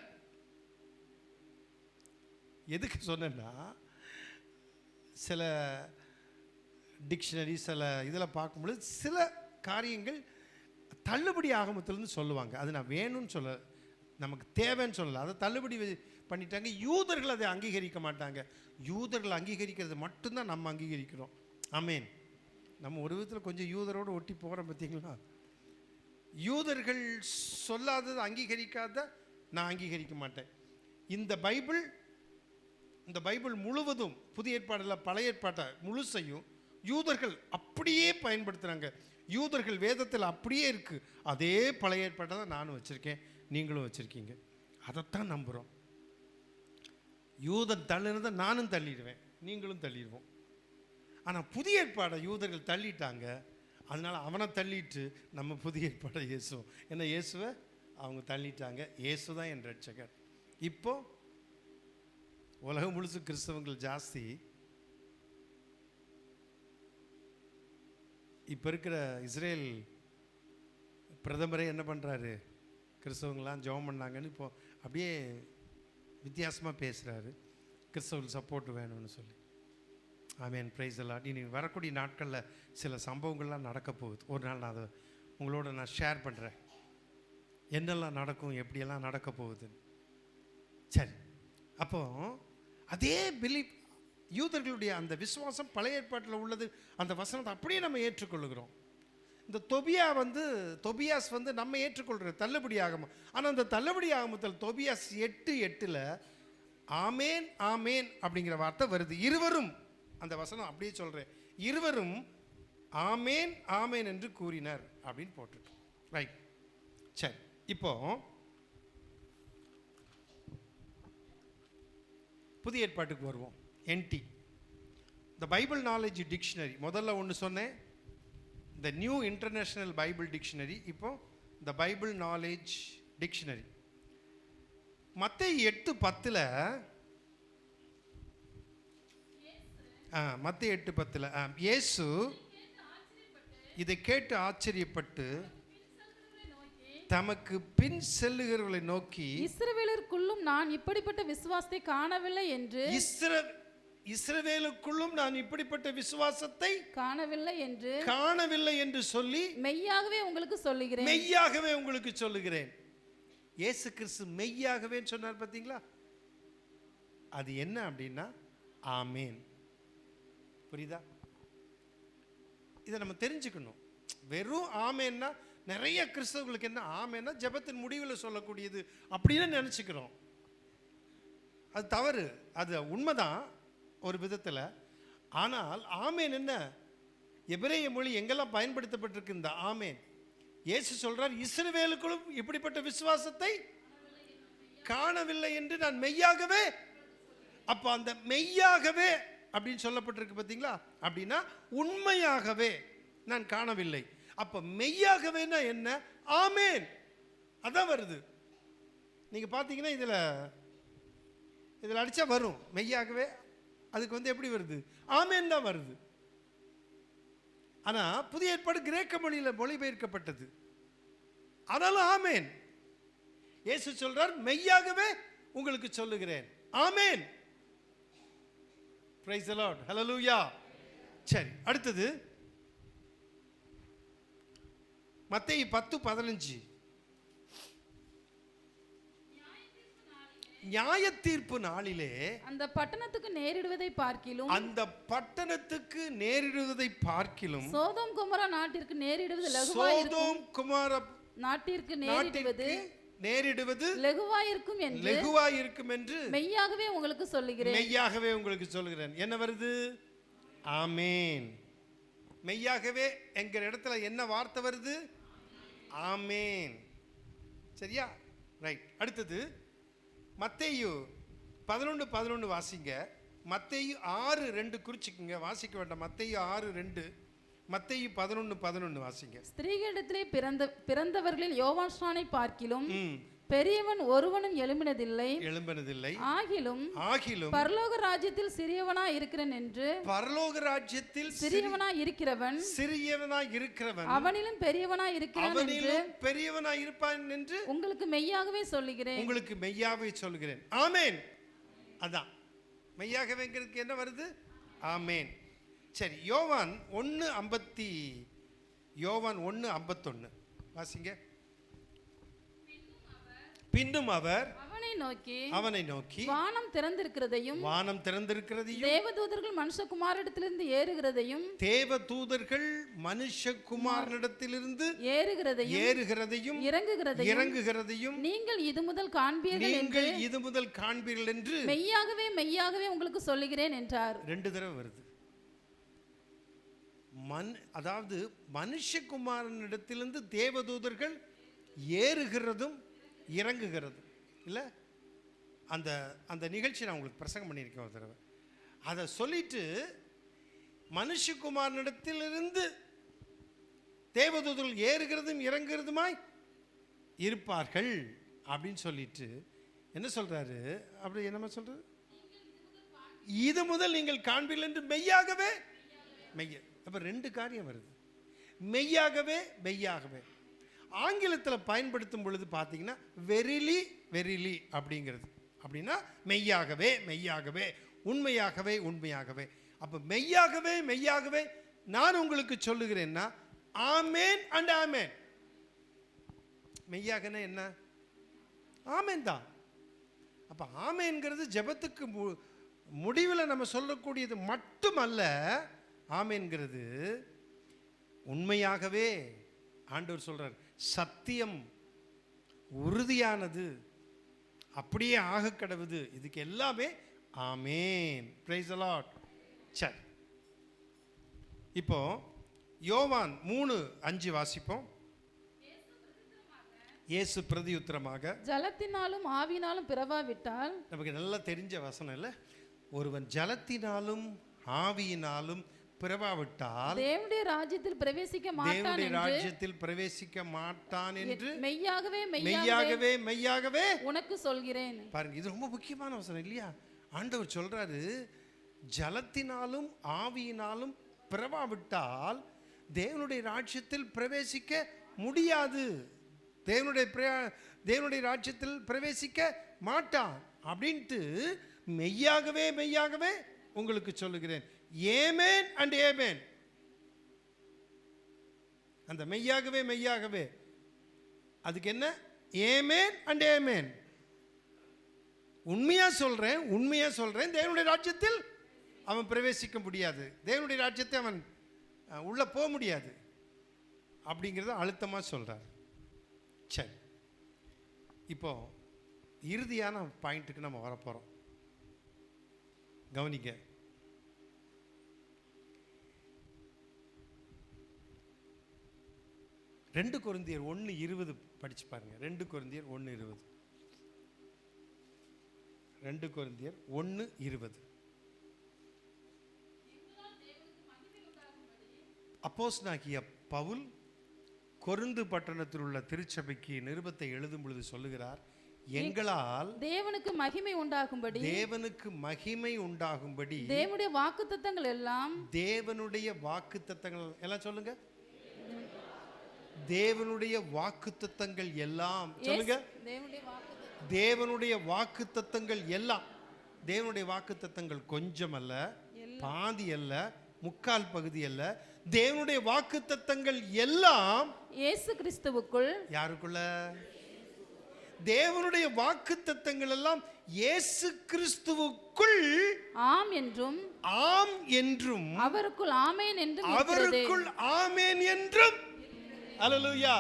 எதுக்கு சொன்னேன்னா, சில டிக்ஷனரி சில இதில் பார்க்கும்பொழுது சில காரியங்கள் தள்ளுபடி ஆகமத்திலேருந்து சொல்லுவாங்க. அது நான் வேணும்னு சொல்ல, நமக்கு தேவைன்னு சொல்லலை, அதை தள்ளுபடி பண்ணிட்டாங்க. யூதர்கள் அதை அங்கீகரிக்க மாட்டாங்க. யூதர்கள் அங்கீகரிக்கிறது மட்டும்தான் நம்ம அங்கீகரிக்கிறோம். ஆமேன். நம்ம ஒரு விதத்தில் கொஞ்சம் யூதரோடு ஒட்டி போகிறோம் பார்த்தீங்களா? யூதர்கள் சொல்லாதது, அங்கீகரிக்காத நான் அங்கீகரிக்க மாட்டேன். இந்த பைபிள் முழுவதும், புதிய ஏற்பாடில் பழைய ஏற்பாட்டை முழுசையும் யூதர்கள் அப்படியே பயன்படுத்துகிறாங்க. யூதர்கள் வேதத்தில் அப்படியே இருக்குது. அதே பழைய ஏற்பாட்டை தான் நானும் வச்சுருக்கேன், நீங்களும் வச்சுருக்கீங்க. அதைத்தான் நம்புகிறோம். யூதன் தள்ளினதை நானும் தள்ளிடுவேன், நீங்களும் தள்ளிடுவோம். ஆனால் புதிய ஏற்பாடை யூதர்கள் தள்ளிட்டாங்க. அதனால் அவனை தள்ளிட்டு நம்ம புதிய ஏற்பாடை இயேசுவோம். ஏன்னா இயேசுவை அவங்க தள்ளிட்டாங்க. இயேசு தான் என் ரட்சகர். இப்போ உலகம் முழுசு கிறிஸ்தவங்கள் ஜாஸ்தி. இப்போ இருக்கிற இஸ்ரேல் பிரதமரே என்ன பண்ணுறாரு, கிறிஸ்தவங்களாம் ஜெபம் பண்ணாங்கன்னு இப்போ அப்படியே வித்தியாசமாக பேசுகிறாரு, கிறிஸ்தவர்கள் சப்போர்ட் வேணும்னு சொல்லி. ஆமென், பிரைஸ் தி லார்ட். இனி வரக்கூடிய நாட்களில் சில சம்பவங்கள்லாம் நடக்க போகுது. ஒரு நாள் நான் அதை உங்களோட நான் ஷேர் பண்ணுறேன், என்னெல்லாம் நடக்கும், எப்படியெல்லாம் நடக்க போகுதுன்னு. சரி, அப்போ அதே பிலீஃப், யூதர்களுடைய அந்த விசுவாசம் பழைய ஏற்பாட்டில் உள்ளது, அந்த வசனத்தை அப்படியே நம்ம ஏற்றுக்கொள்ளுகிறோம். இந்த தொபியாஸ் வந்து நம்ம ஏற்றுக்கொள்கிற தள்ளுபடி ஆகமம். ஆனால் அந்த தள்ளுபடி ஆகமத்தில் தொபியாஸ் 8:8 ஆமேன் ஆமேன் அப்படிங்கிற வார்த்தை வருது. இருவரும், அந்த வசனம் அப்படியே சொல்கிறேன், இருவரும் ஆமேன் ஆமேன் என்று கூறினர் அப்படின்னு போட்டிருக்கு. ரைட், சரி. இப்போ புதிய ஏற்பாட்டுக்கு வருவோம். என்டி, த பைபிள் நாலேஜ் டிக்ஷனரி. முதல்ல ஒன்று சொன்னேன், the new international Bible dictionary. இப்போ த பைபிள் நாலேஜ் டிக்ஷனரி. மத்தேயு 8:10, மத்தேயு 8:10 இயேசு இதை கேட்டு ஆச்சரியப்பட்டு தமக்கு பின் செல்லுகிறவர்களை நோக்கி, இஸ்ரவேலருக்குள்ளும் நான் இப்படிப்பட்ட விசுவாசத்தை காணவில்லை என்று, இஸ்ரவேலுக்குள்ளும் நான் இப்படிப்பட்ட விசுவாசத்தை காணவில்லை என்று சொல்லி மெய்யாகவே உங்களுக்கு சொல்லுகிறேன். இயேசு கிறிஸ்து மெய்யாகவே சொன்னார் பார்த்தீங்களா? அது என்ன அப்படின்னா ஆமேன். புரியுதா? இதை நம்ம தெரிஞ்சுக்கணும். வெறும் ஆமேன்னா, நிறைய கிறிஸ்தவர்களுக்கு என்ன ஆமேன்னா ஜெபத்தின் முடிவில் சொல்லக்கூடியது அப்படின்னு நினச்சிக்கிறோம். அது தவறு. அது உண்மைதான் ஒரு விதத்தில். ஆனால் ஆமேன் என்ன, எபிரேய மொழி எங்கெல்லாம் பயன்படுத்தப்பட்டிருக்கு இந்த ஆமேன். இயேசு சொல்றார், இஸ்ரவேலுக்குள்ளும் இப்படிப்பட்ட விசுவாசத்தை காணவில்லை என்று நான் மெய்யாகவே. அப்ப அந்த மெய்யாகவே அப்படின்னு சொல்லப்பட்டிருக்கு பார்த்தீங்களா? அப்படின்னா உண்மையாகவே நான் காணவில்லை. அப்ப மெய்யாகவேனா என்ன? ஆமேன், அதான் வருது. நீங்க பார்த்தீங்கன்னா இதில் அடிச்சா வரும் மெய்யாகவே. அதுக்கு வந்து எப்படி வருது? ஆமேன் தான் வருது. ஆனா புதிய ஏற்பாடு கிரேக்க மொழியில் மொழிபெயர்க்கப்பட்டது. ஆனாலும் ஆமேன். இயேசு சொல்றார், மெய்யாகவே உங்களுக்கு சொல்லுகிறேன். ஆமேன். Praise the lord. ஹல்லேலூயா. சரி, அடுத்தது மத்தேயு 10:15. நியாயத்தீர்ப்பு நாளிலே அந்த பட்டணத்துக்கு நேரிடுவதை பார்க்கிலும் சோதோம் குமரா நாட்டிற்கு நேரிடுவது லெகுவாயிருக்கும் என்று மெய்யாகவே உங்களுக்கு சொல்லுகிறேன். என்ன வருது? ஆமேன். மெய்யாகவே என்கிற இடத்துல என்ன வார்த்தை வருது? ஆமேன். சரியா? ரைட். அடுத்தது மத்தேயு 11:11 வாசிங்க. மத்தேயு 6:2 குறிச்சிக்குங்க, வாசிக்க வேண்டாம். மத்தேயு 6:2, மத்தேயு 11:11 வாசிங்க. ஸ்திரீகளிடத்திலே பிறந்தவர்களில் யோவான் ஸ்நானை பார்க்கிலும் பெரியவன் ஒருவனும் எழும்பினதில்லை. ஆகிலும் பரலோக ராஜ்யத்தில் சிறியவனா இருக்கிறவன் என்று, சிறியவனா இருக்கிறவன் அவனிலும் பெரியவனா இருப்பான் என்று உங்களுக்கு மெய்யாகவே சொல்லுகிறேன். ஆமேன். அதான் மெய்யாகவேங்கிறதுக்கு என்ன வருது? ஆமேன். சரி, யோவான் 1:51 வாசிங்க. பின்னும் அவர் அவனை நோக்கி வானம் திறந்திருக்கிறதையும் தேவதூதர்கள் மனுஷகுமாரனிடத்திலிருந்து ஏறுகிறதையும் இறங்குகிறதையும் நீங்கள் இது முதல் காண்பீர்கள் என்று மெய்யாகவே உங்களுக்கு சொல்லுகிறேன் என்றார். 2 தடவை வருது. அதாவது மனுஷகுமாரனிடத்திலிருந்து தேவதூதர்கள் ஏறுகிறதும் இறங்குகிறது இல்லை? அந்த நிகழ்ச்சி நான் உங்களுக்கு பிரசங்கம் பண்ணியிருக்கேன் ஒரு தடவை. அதை சொல்லிட்டு மனுஷகுமாரனிடத்திலிருந்து தேவதூதர்கள் ஏறுகிறதும் இறங்குகிறதுமாய் இருப்பார்கள் அப்படின்னு சொல்லிட்டு என்ன சொல்றாரு? அப்படி என்னமா சொல்றாரு? இது முதல் நீங்கள் காண்பீர்கள் என்று மெய்யாகவே மெய்ய. அப்ப ரெண்டு காரியம் வருது, மெய்யாகவே மெய்யாகவே. ஆங்கிலத்தில் பயன்படுத்தும் பொழுது பார்த்தீங்கன்னா வெரிலி வெரிலி அப்படிங்கிறது. அப்படின்னா மெய்யாகவே மெய்யாகவே, உண்மையாகவே உண்மையாகவே. அப்போ மெய்யாகவே மெய்யாகவே நான் உங்களுக்கு சொல்லுகிறேன்னா ஆமேன் அண்ட் ஆமேன். மெய்யாகனா என்ன? ஆமேன் தான். அப்போ ஆமேன்கிறது ஜெபத்துக்கு முடிவில் நம்ம சொல்லக்கூடியது மட்டுமல்ல. ஆமேன்கிறது உண்மையாகவே ஆண்டவர் சொல்றார், சத்தியம் உறுதியானது, அப்படியே ஆக கடவுது. இதுக்கு எல்லாமே ஆமேன். Praise the lord. சரி, இப்போ யோவான் 3:5 வாசிப்போம். இயேசு பிரதியுத்தரமாக, ஜலத்தினாலும் ஆவியினாலும் பிறவாவிட்டால். நமக்கு நல்லா தெரிஞ்ச வசனம் இல்லை? ஒருவன் ஜலத்தினாலும் ஆவியினாலும் பிறவாவிட்டால் தேவனுடைய ராஜ்யத்தில் பிரவேசிக்க மாட்டான், தேவனுடைய ராஜ்யத்தில் பிரவேசிக்க மாட்டான் என்று மெய்யாகவே மெய்யாகவே மெய்யாகவே உனக்கு சொல்கிறேன். பாருங்க, இது ரொம்ப முக்கியமான வசனம் இல்லையா? ஆண்டவர் சொல்றாரு, ஜலத்தினாலும் ஆவியினாலும் பிறவாவிட்டால் தேவனுடைய ராஜ்யத்தில் பிரவேசிக்க முடியாது, தேவனுடைய ராஜ்யத்தில் பிரவேசிக்க மாட்டான் அப்படின்ட்டு மெய்யாகவே மெய்யாகவே உங்களுக்கு சொல்லுகிறேன். ஏமேன் அண்ட் ஏமேன். அந்த மெய்யாகவே மெய்யாகவே அதுக்கு என்ன? ஏமேன் அண்ட் ஏமேன். உண்மையா சொல்றேன், உண்மையா சொல்றேன், தேவனுடைய ராஜ்யத்தில் அவன் பிரவேசிக்க முடியாது, தேவனுடைய ராஜ்யத்தை அவன் உள்ள போக முடியாது அப்படிங்கிறத அழுத்தமா சொல்றார். சரி, இப்போ இறுதியான பாயிண்ட்டுக்கு நம்ம வரப்போறோம். கவனிக்க, 2 கொரிந்தியர் 1:20 படிச்சு பாருங்க. 2 கொரிந்தியர் 1:20. 2 கொரிந்தியர் 1:20. அப்போஸ்தலனாகிய பவுல் கொரிந்து பட்டணத்தில் உள்ள திருச்சபைக்கு நிருபத்தை எழுதும் பொழுது சொல்லுகிறார், எங்களால் தேவனுக்கு மகிமை உண்டாகும்படி, தேவனுக்கு மகிமை உண்டாகும்படி தேவனுடைய வாக்குத்தத்தங்கள் எல்லாம், தேவனுடைய வாக்குத்தத்தங்கள் எல்லாம் சொல்லுங்க, தேவனுடைய வாக்குத்தத்தங்கள் எல்லாம் சொல்லுங்க, தேவனுடைய வாக்குத்தத்தங்கள் எல்லாம். தேவனுடைய வாக்குத்தத்தங்கள் கொஞ்சம் அல்ல, பாதி அல்ல, முக்கால் பகுதி அல்ல. தேவனுடைய வாக்குத்தத்தங்கள் எல்லாம் இயேசு கிறிஸ்துவுக்குள். யாருக்குள்ள? தேவனுடைய வாக்குத்தத்தங்கள் எல்லாம் இயேசு கிறிஸ்துவுக்குள் ஆம் என்றும், ஆம் என்றும், அவருக்குள் ஆமென் என்றும், அவருக்குள் ஆமென் என்றும். அல்லேலூயா.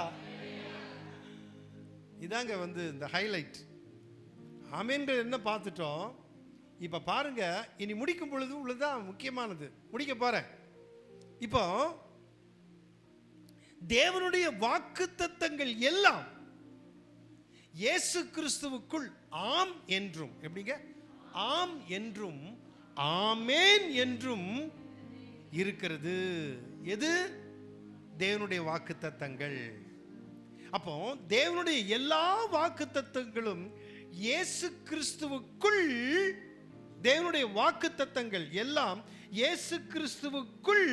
இதாங்க இந்த ஹைலைட். ஆமென்றது என்ன பார்த்துட்டோம். இப்ப பாருங்க, இனி முடிக்கும் பொழுது உள்ளதுதான் முக்கியமானது. முடிக்க போறேன். இப்போ தேவனுடைய வாக்குத்தத்தங்கள் எல்லாம் இயேசு கிறிஸ்துவுக்குள் ஆம் என்றும், எப்படிங்க? ஆம் என்றும் ஆமென் என்றும் இருக்கிறது. எது? தேவனுடைய வாக்குத்தத்தங்கள். அப்போ தேவனுடைய எல்லா வாக்குத்தத்தங்களும் இயேசு கிறிஸ்துவுக்குள், தேவனுடைய வாக்குத்தத்தங்கள் எல்லாம் இயேசு கிறிஸ்துவுக்குள்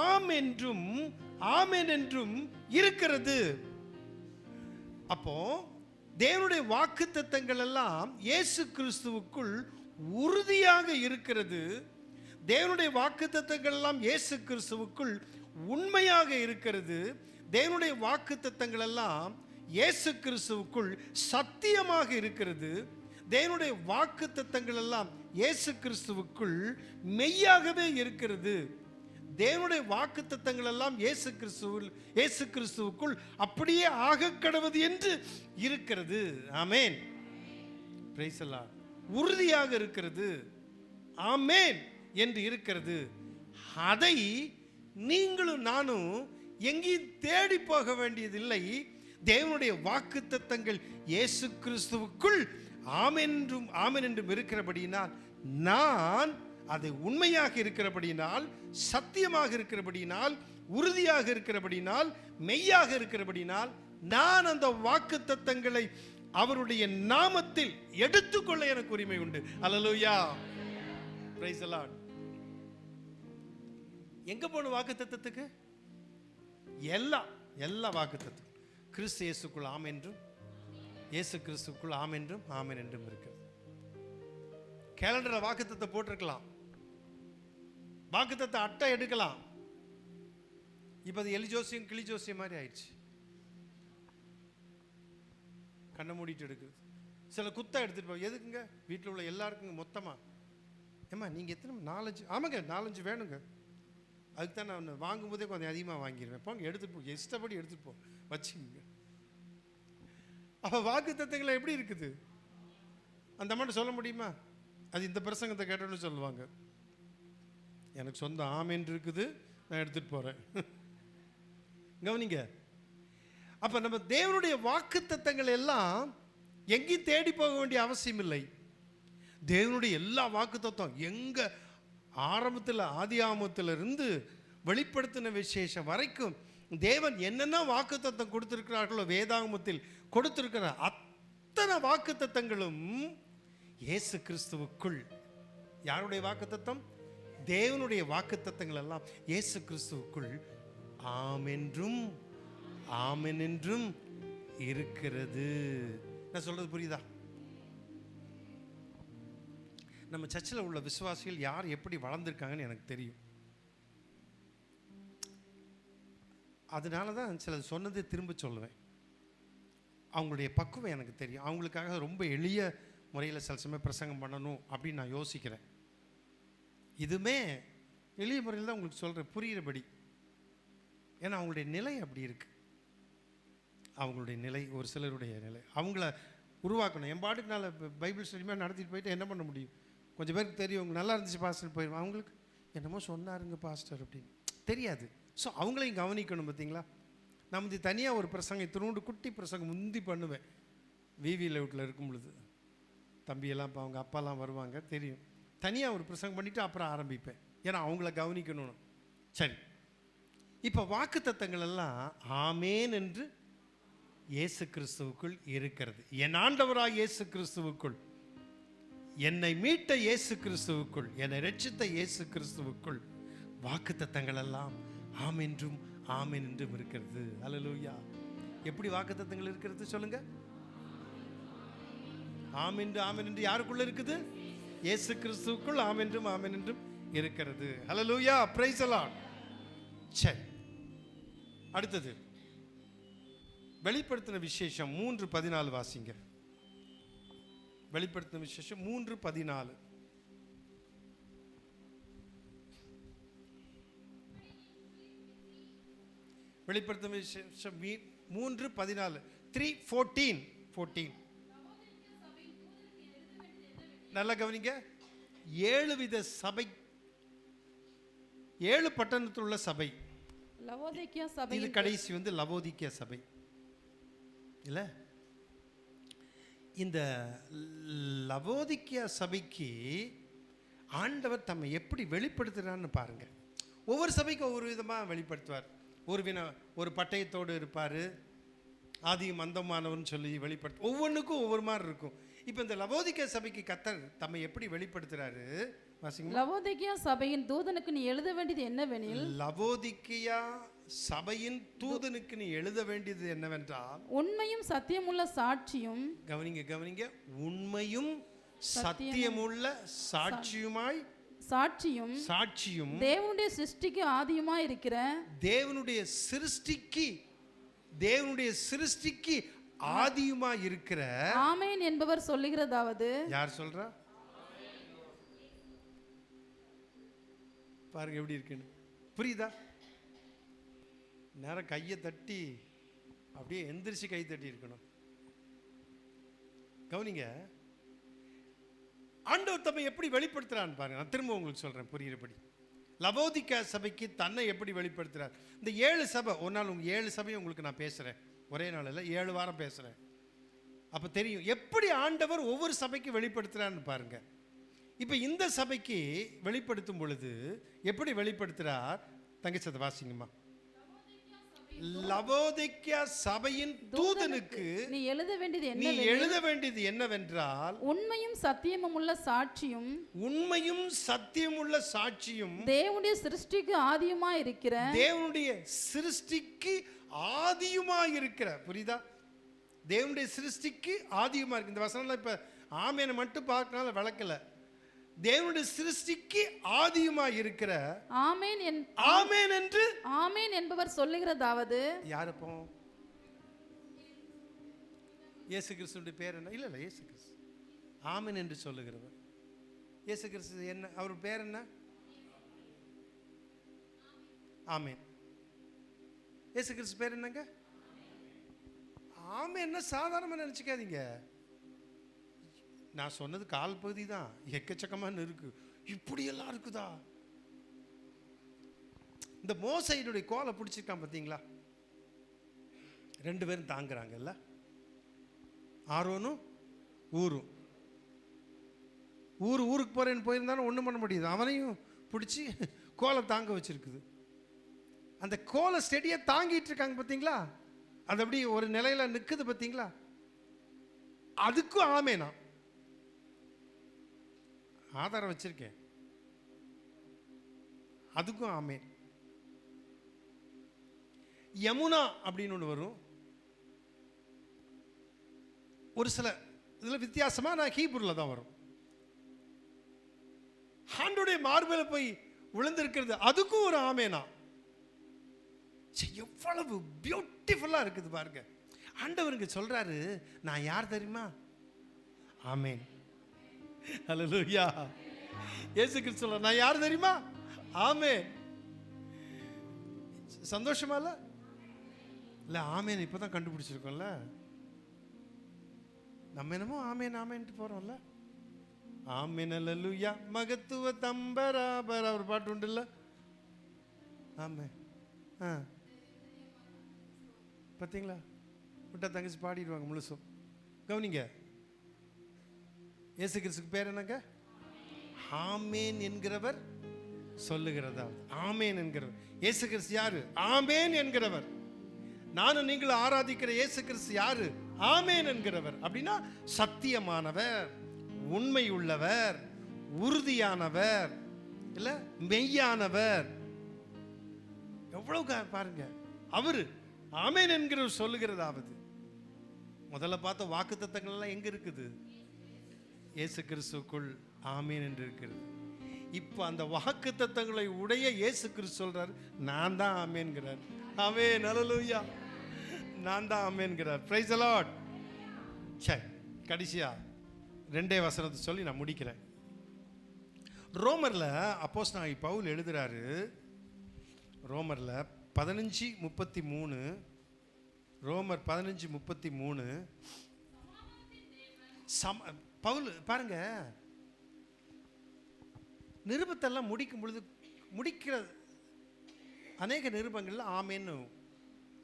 ஆம் என்றும் ஆமென் என்றும் இருக்கிறது. அப்போ தேவனுடைய வாக்குத்தத்தங்கள் எல்லாம் இயேசு கிறிஸ்துவுக்குள் உறுதியாக இருக்கிறது. தேவனுடைய வாக்குத்தத்தங்கள் எல்லாம் இயேசு கிறிஸ்துவுக்குள் உண்மையாக இருக்கிறது. தேவனுடைய வாக்குத்தத்தங்கள் எல்லாம் இயேசு கிறிஸ்துவுக்குள் சத்தியமாக இருக்கிறது. தேவனுடைய வாக்குத்தத்தங்கள் எல்லாம் இயேசு கிறிஸ்துவுக்குள் மெய்யாகவே இருக்கிறது. தேவனுடைய வாக்குத்தத்தங்கள் எல்லாம் இயேசு கிறிஸ்துவுக்குள் அப்படியே ஆக கடவுது என்று இருக்கிறது. ஆமென். Praise the lord. உறுதியாக இருக்கிறது. ஆமென் என்று இருக்கிறது. அதை நீங்களும் நானும் எங்கேயும் தேடி போக வேண்டியதில்லை. தேவனுடைய வாக்குத்தத்தங்கள் இயேசு கிறிஸ்துவுக்குள் ஆமென் என்றும் ஆமென் என்றும் இருக்கிறபடியினால், நான் அது உண்மையாக இருக்கிறபடியினால், சத்தியமாக இருக்கிறபடியினால், உறுதியாக இருக்கிறபடியினால், மெய்யாக இருக்கிறபடியினால் நான் அந்த வாக்குத்தத்தங்களை அவருடைய நாமத்தில் எடுத்துக்கொள்ள எனக்கு உரிமை உண்டு. அல்லேலூயா, பிரைஸ் தி லார்ட். எங்க போன வாக்குத்தத்தத்துக்கு? எல்லா வாக்குத்தத்தம் கிறிஸ்து இயேசுக்குள் ஆம் என்றும் இயேசு கிறிஸ்துக்குள் ஆம் என்றும் ஆமென் என்றும் இருக்கு. கேலண்டர்ல வாக்குத்தத்தை போட்டிருக்கலாம், வாக்குத்தத்தை அட்டை எடுக்கலாம். இப்ப அது எலி ஜோசியம் கிளி ஜோசியம் மாதிரி ஆயிடுச்சு. கண்ணை மூடிட்டு எடுக்குது. சில குத்தா எடுத்துட்டு போய் எதுக்குங்க? வீட்டில் உள்ள எல்லாருக்குங்க மொத்தமா. ஏம்மா நீங்க எத்தனை? 4-5. ஆமாங்க 4-5 வேணுங்க. அதுக்கு தான் நான் வாங்கும்போதே கொஞ்சம் அதிகமாக வாங்கிடுவேன். போங்க எடுத்துட்டு போ, இஷ்டப்படி எடுத்துட்டு போ, வச்சுங்க. அப்போ வாக்கு தத்தங்களை எப்படி இருக்குது அந்த அம்மாட்ட சொல்ல முடியுமா? அது இந்த பிரசங்கத்தை கேட்டோன்னு சொல்லுவாங்க, எனக்கு சொந்த ஆமென் இருக்குது, நான் எடுத்துட்டு போறேன். கவனிங்க. அப்ப நம்ம தேவனுடைய வாக்கு தத்தங்கள் எல்லாம் எங்கேயும் தேடி போக வேண்டிய அவசியம் இல்லை. தேவனுடைய எல்லா வாக்கு தத்தம் எங்க ஆரம்பத்தில் ஆதி ஆமத்திலிருந்து வெளிப்படுத்தின விசேஷம் வரைக்கும் தேவன் என்னென்ன வாக்கு தத்தம் கொடுத்திருக்கிறார்களோ வேதாகமத்தில் கொடுத்திருக்கிற அத்தனை வாக்கு தத்தங்களும் இயேசு கிறிஸ்துவுக்குள். யாருடைய வாக்கு தத்தம்? தேவனுடைய வாக்கு தத்தங்கள் எல்லாம் இயேசு கிறிஸ்துவுக்குள் ஆம் என்றும் ஆமென் என்றும் இருக்கிறது. நான் சொல்றது புரியுதா? நம்ம சர்ச்சில் உள்ள விசுவாசிகள் யார் எப்படி வளர்ந்துருக்காங்கன்னு எனக்கு தெரியும். அதனால தான் சிலது சொன்னதை திரும்ப சொல்லுவேன். அவங்களுடைய பக்குவம் எனக்கு தெரியும். அவங்களுக்காக ரொம்ப எளிய முறையில் சில சமயம் பிரசங்கம் பண்ணணும் அப்படின்னு நான் யோசிக்கிறேன். இதுவுமே எளிய முறையில் தான் உங்களுக்கு சொல்கிறேன், புரிகிறபடி. ஏன்னா அவங்களுடைய நிலை அப்படி இருக்கு. அவங்களுடைய நிலை, ஒரு சிலருடைய நிலை, அவங்கள உருவாக்கணும். என் பாட்டுக்கு நான் பைபிள் ஸ்டடிமாக நடத்திட்டு போயிட்டு என்ன பண்ண முடியும்? கொஞ்சம் பேருக்கு தெரியும், அவங்க நல்லா இருந்துச்சு பாஸ்டர் போயிடுவோம். அவங்களுக்கு என்னமோ சொன்னாருங்க பாஸ்டர் அப்படின்னு தெரியாது. ஸோ அவங்களையும் கவனிக்கணும். பார்த்தீங்களா? நான் வந்து தனியாக ஒரு பிரசங்கம் இத்தினோண்டு குட்டி பிரசங்கம் முந்தி பண்ணுவேன். விவி லெவட்டில் இருக்கும் பொழுது தம்பியெல்லாம் இப்போ அவங்க அப்பாலாம் வருவாங்க, தெரியும். தனியாக ஒரு பிரசங்கம் பண்ணிவிட்டு அப்புறம் ஆரம்பிப்பேன். ஏன்னா அவங்கள கவனிக்கணும். சரி, இப்போ வாக்கு தத்தங்கள் எல்லாம் ஆமேன் என்று இயேசு கிறிஸ்துவுக்குள் இருக்கிறது. என் ஆண்டவராக இயேசு கிறிஸ்துவுக்குள், என்னை மீட்ட இயேசு கிறிஸ்துவுக்குள், என்னை ரட்சித்த இயேசு கிறிஸ்துவுக்குள் வாக்கு தத்தங்கள் எல்லாம் ஆம் என்றும் ஆமென் என்றும் இருக்கிறது. அல்லேலூயா. எப்படி வாக்கு தத்தங்கள் இருக்கிறது சொல்லுங்க? ஆம் என்று ஆமென் என்று யாருக்குள்ள இருக்குது? இயேசு கிறிஸ்துவுக்குள் ஆம் என்றும் ஆமென் என்றும் இருக்கிறது. அல்லேலூயா, பிரைஸ் தி லார்ட். சரி, அடுத்தது வெளிப்படுத்தின விசேஷம் 3:14 வாசிங்க. வெளிப்படுத்தின விசேஷம் 3:14. வெளிப்படுத்தின விசேஷம் 3:14. 3:14. நல்லா கவனிங்க. 7 வித சபை, 7 பட்டணத்தில் உள்ள சபை. லவோதிக்கியா சபை, இது கடைசி வந்து லவோதிக்கியா சபை இல்ல? இந்த லவோதிக்கியா சபைக்கு ஆண்டவர் தம்மை எப்படி வெளிப்படுத்துறான்னு பாருங்க. ஒவ்வொரு சபைக்கும் ஒவ்வொரு விதமாக வெளிப்படுத்துவார். ஒரு பட்டயத்தோடு இருப்பார், ஆதியும் அந்தமானவன் சொல்லி வெளிப்படுத்து. ஒவ்வொன்றுக்கும் ஒவ்வொரு மாதிரி இருக்கும். இப்போ இந்த லவோதிக்கியா சபைக்கு கர்த்தர் தம்மை எப்படி வெளிப்படுத்துறாரு வாசிங்க. லவோதிக்கியா சபையின் தூதனுக்கு நீ எழுத வேண்டியது என்னவெனில், லவோதிக்கியா சபையின் தூதனுக்கு நீ எழுத வேண்டியது என்னவென்றால், உண்மையும் சத்தியமுள்ள சாட்சியும், கவனிங்க, உண்மையும் சத்தியமுள்ள சாட்சியும் தேவனுடைய சிருஷ்டிக்கு ஆதியுமாய் இருக்கிற, தேவனுடைய சிருஷ்டிக்கு ஆதியுமாய் இருக்கிற ஆமென் என்பவர் சொல்லுகிறதாவது. யார் சொல்றா? பாருங்க எப்படி இருக்குன்னு. புரியுதா? நேரம் கையை தட்டி அப்படியே எந்திரிச்சு கை தட்டி இருக்கணும். கவனிங்க, ஆண்டவர் தம்மை எப்படி வெளிப்படுத்துறான்னு பாருங்க. நான் திரும்ப உங்களுக்கு சொல்றேன் புரியுறபடி. லவோதிக்கா சபைக்கு தன்னை எப்படி வெளிப்படுத்துறார்? இந்த 7 சபை, ஒரு நாள் 7 சபையை உங்களுக்கு நான் பேசுறேன், ஒரே நாளில் 7 வாரம் பேசுறேன். அப்ப தெரியும் எப்படி ஆண்டவர் ஒவ்வொரு சபைக்கு வெளிப்படுத்துறான்னு பாருங்க. இப்ப இந்த சபைக்கு வெளிப்படுத்தும் பொழுது எப்படி வெளிப்படுத்துறார்? தங்கச்சத வாசிங்கம்மா. லவோதிக்கா சபையின் தூதனுக்கு நீ எழுத வேண்டியது நீ என்ன? எழுத வேண்டியது என்னவென்றால், உண்மையும் சத்தியமும் உள்ள சாட்சியும் உண்மையும் சத்தியமுள்ள சாட்சியும் தேவனுடைய சிருஷ்டிக்கு ஆதியுமா இருக்கிற தேவனுடைய சிருஷ்டிக்கு ஆதியுமா இருக்கிற. புரியுதா? தேவனுடைய சிருஷ்டிக்கு ஆதியுமா இருக்கு. இந்த வசனம்லாம் இப்ப ஆமேனை மட்டும் பார்க்கனால விளக்கல. தேவனுடைய சிருஷ்டிக்கு ஆதியுமா இருக்கிற ஆமேன் ஆமேன் என்று ஆமேன் என்பவர் சொல்லுகிறதாவது. யாருப்போ? இயேசு கிறிஸ்துடைய பேர் என்ன? இல்ல இயேசு கிறிஸ்து ஆமேன் என்று சொல்லுகிறவர். இயேசு கிறிஸ்து என்ன, அவர் பேர் என்ன? ஆமேன். இயேசு கிறிஸ்து பேர் என்னங்க? ஆமேன்னா சாதாரணமா நினைச்சுக்காதீங்க. நான் சொன்னது கால் பகுதி தான், எக்கச்சக்கமான இருக்கு. இப்படி எல்லாம் இருக்குதா? இந்த மோசையினுடைய கோலை பிடிச்சிருக்கான் பார்த்தீங்களா? 2 பேரும் தாங்குறாங்கல்ல, ஆரோனும் ஊரும். ஊருக்கு போறேன்னு போயிருந்தாலும் ஒன்றும் பண்ண முடியுது. அவனையும் பிடிச்சி கோலை தாங்க வச்சிருக்குது. அந்த கோலை ஸ்டெடியா தாங்கிட்டு இருக்காங்க பார்த்தீங்களா? அது அப்படி ஒரு நிலையில நிற்குது பார்த்தீங்களா? அதுக்கும் ஆமேனா ஆதாரம் வச்சிருக்கேன். அதுக்கும் ஆமேன். யமுனா அப்படின்னு ஒன்று வரும். ஒரு சில இதில் வித்தியாசமா நான் ஹீப்ருல தான் வரும். ஆண்டோடைய மார்பில போய் விழுந்திருக்கிறது, அதுக்கும் ஒரு ஆமேனா. எவ்வளவு பியூட்டிஃபுல்லா இருக்குது பாருங்க. ஆண்டவருக்கு சொல்றாரு, நான் யார் தெரியுமா? ஆமேன். ஹல்லேலூயா. இயேசு கிறிஸ்து சொல்றார், நான் யார் தெரியுமா? ஆமேன். சந்தோஷமா இல்ல? இல்ல ஆமேன் இப்பதான் கண்டுபிடிச்சிருக்கோம்ல. நம்ம என்னமோ ஆமேன் ஆமேன்ட்டு போறோம்ல. ஆமேன் ஹல்லேலூயா மகத்துவ தம்பராபர ஒரு பாட்டு உண்டு இல்ல? ஆமேன். பார்த்தீங்களா? விட்டா தங்கச்சி பாடிடுவாங்க முழுசும். கவனிங்க, இயேசு கிறிஸ்துக்கு பேர் என்னங்க? ஆமேன் என்கிறவர் சொல்லுகிறதா. ஆமேன் என்கிறவர். இயேசு கிறிஸ்து யாரு? ஆமேன் என்கிறவர். நானும் நீங்களும் ஆராதிக்கிற இயேசு கிறிஸ்து யாரு? ஆமேன் என்கிறவர். அப்படின்னா சத்தியமானவர், உண்மை உள்ளவர், உறுதியானவர், இல்ல மெய்யானவர். எவ்வளவு பாருங்க. அவரு ஆமேன் என்கிறவர் சொல்லுகிறதாவது. முதல்ல பார்த்த வாக்குத்தத்தங்கள் எல்லாம் எங்க இருக்குது? இயேசு கிறிஸ்துக்குள் ஆமேன் என்று இருக்கிறது. இப்போ அந்த வாக்குத்தத்தங்களை உடைய இயேசு கிறிஸ்து சொல்றார், நான் தான் ஆமேன்கிறார். ஆமென் ஹல்லேலூயா. நான் தான் ஆமேன்கிறார். Price the lord. சரி, கடைசியா 2 வசனத்தை சொல்லி நான் முடிக்கிறேன். ரோமர்ல அப்போஸ்தலனாகிய பவுல் எழுதுறாரு. ரோமர்ல 15:33. ரோமர் 15:33. பவுல் பாருங்க, நிருபத்தெல்லாம் முடிக்கும் பொழுது முடிக்கிற அநேக நிருபங்கள்ல ஆமேன்னு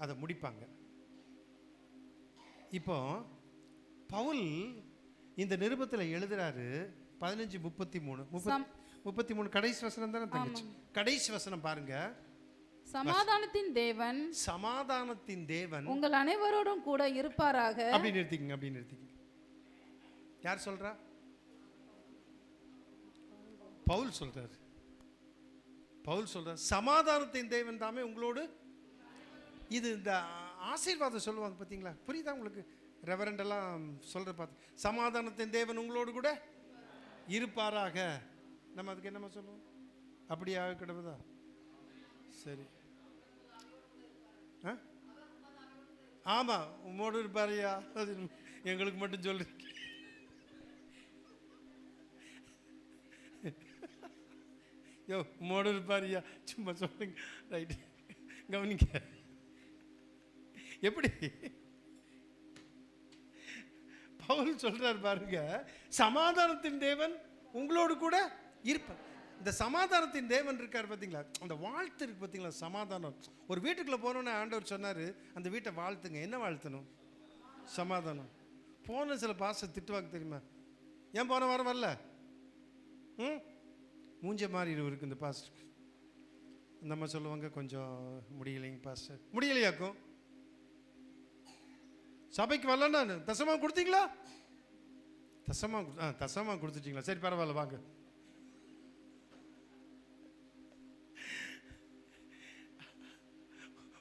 அதை முடிப்பாங்க. இப்போ பவுல் இந்த நிருபத்தில் எழுதுறாரு 15:33 கடைசி வசனம் தானே தங்கச்சி? கடைசி வசனம் பாருங்க. சமாதானத்தின் தேவன், சமாதானத்தின் தேவன் உங்கள் அனைவரோடும் கூட இருப்பாராக. அப்படி நிறுத்திக்கங்க. யார் சொல்றா? பவுல் சொல்றாரு. சமாதானத்தின் தேவன் தாமே உங்களோடு. இது இந்த ஆசீர்வாதம் சொல்லுவாங்க பார்த்தீங்களா? புரியுதா உங்களுக்கு? ரெவரண்ட் எல்லாம் சொல்ற பார்த்து, சமாதானத்தின் தேவன் உங்களோடு கூட இருப்பாராக. நம்ம அதுக்கு என்னமா சொல்லுவோம்? அப்படியாக கிடவுதா? சரி, ஆமா, உம்மோடு இருப்பாரையா? எங்களுக்கு மட்டும் சொல்லு. யோ, உம்மோடு இருப்பாரியா? சும்மா சொல்லுங்க. ரைட், கவனிங்க. எப்படி பவுல் சொல்றார் பாருங்க, சமாதானத்தின் தேவன் உங்களோடு கூட இருப்பார். இந்த சமாதானத்தின் தேவன் இருக்கார் பார்த்தீங்களா? அந்த வாழ்த்து இருக்கு பார்த்தீங்களா? சமாதானம். ஒரு வீட்டுக்குள்ள போனோன்னே ஆண்டவர் சொன்னாரு, அந்த வீட்டை வாழ்த்துங்க. என்ன வாழ்த்தணும்? சமாதானம். போன சில பாச திட்டுவாங்க தெரியுமா? ஏன் போன வாரம் வரல? மூஞ்ச மாதிரி இருக்கு இந்த பாஸ்டருக்கு. நம்ம சொல்லுவாங்க கொஞ்சம் முடியலைங்க பாஸ்டர். முடியலையாக்கும் சபைக்கு வரலன்னா தசமா கொடுத்தீங்களா? தசமா கொடுத்துட்டீங்களா? சரி பரவாயில்ல வாங்க.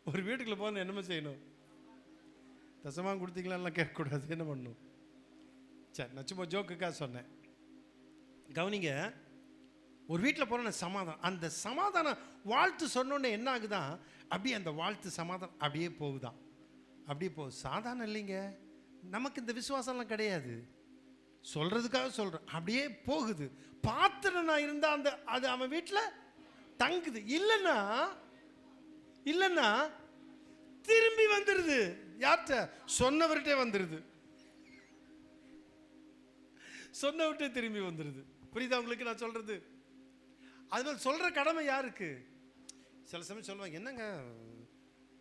ஒரு வீட்டுக்குள்ள போன என்னமா செய்யணும்? தசமா கொடுத்தீங்களான்லாம் கேட்கக்கூடாது. என்ன பண்ணணும்? சரி, நான் சும்மா ஜோக்குக்காக சொன்னேன். கவனிங்க, ஒரு வீட்டில் போன சமாதானம், அந்த சமாதானம் வாழ்த்து சொன்னோன்னே என்ன ஆகுதான், அப்படியே அந்த வாழ்த்து சமாதானம் அப்படியே போகுதான். அப்படியே போகுது. சாதாரணம் இல்லைங்க, நமக்கு இந்த விசுவாசம்லாம் கிடையாது, சொல்றதுக்காக சொல்றேன். அப்படியே போகுது. பாத்திரனா இருந்தா அந்த அது அவன் வீட்டில் தங்குது. இல்லைன்னா திரும்பி வந்துடுது. யார்கிட்ட? சொன்னவர்கிட்டே வந்துடுது. சொன்னவர்கிட்டே திரும்பி வந்துடுது. புரியுதா உங்களுக்கு நான் சொல்றது? அதனால சொல்ற கடமை யாருக்கு? சில சமயம் சொல்லுவாங்க, என்னங்க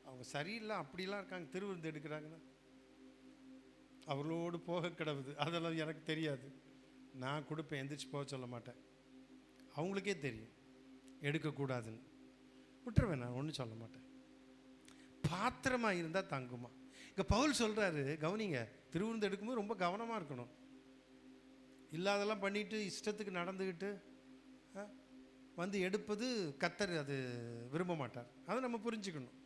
அவங்க சரியில்லை அப்படிலாம் இருக்காங்க, திருவிருந்து எடுக்கிறாங்கன்னா அவர்களோடு போக கிடவுது. அதெல்லாம் எனக்கு தெரியாது, நான் கொடுப்பேன், எந்திரிச்சு போக சொல்ல மாட்டேன். அவங்களுக்கே தெரியும் எடுக்கக்கூடாதுன்னு, விட்டுருவேன், நான் ஒன்றும் சொல்ல மாட்டேன். பாத்திரமாக இருந்தால் தங்குமா? இங்கே பவுல் சொல்கிறாரு, கவனிங்க, திருவிருந்து எடுக்கும்போது ரொம்ப கவனமாக இருக்கணும். இல்லாதெல்லாம் பண்ணிட்டு இஷ்டத்துக்கு நடந்துக்கிட்டு வந்து எடுப்பது கர்த்தர் அது விரும்ப மாட்டார். அதை நம்ம புரிஞ்சுக்கணும்.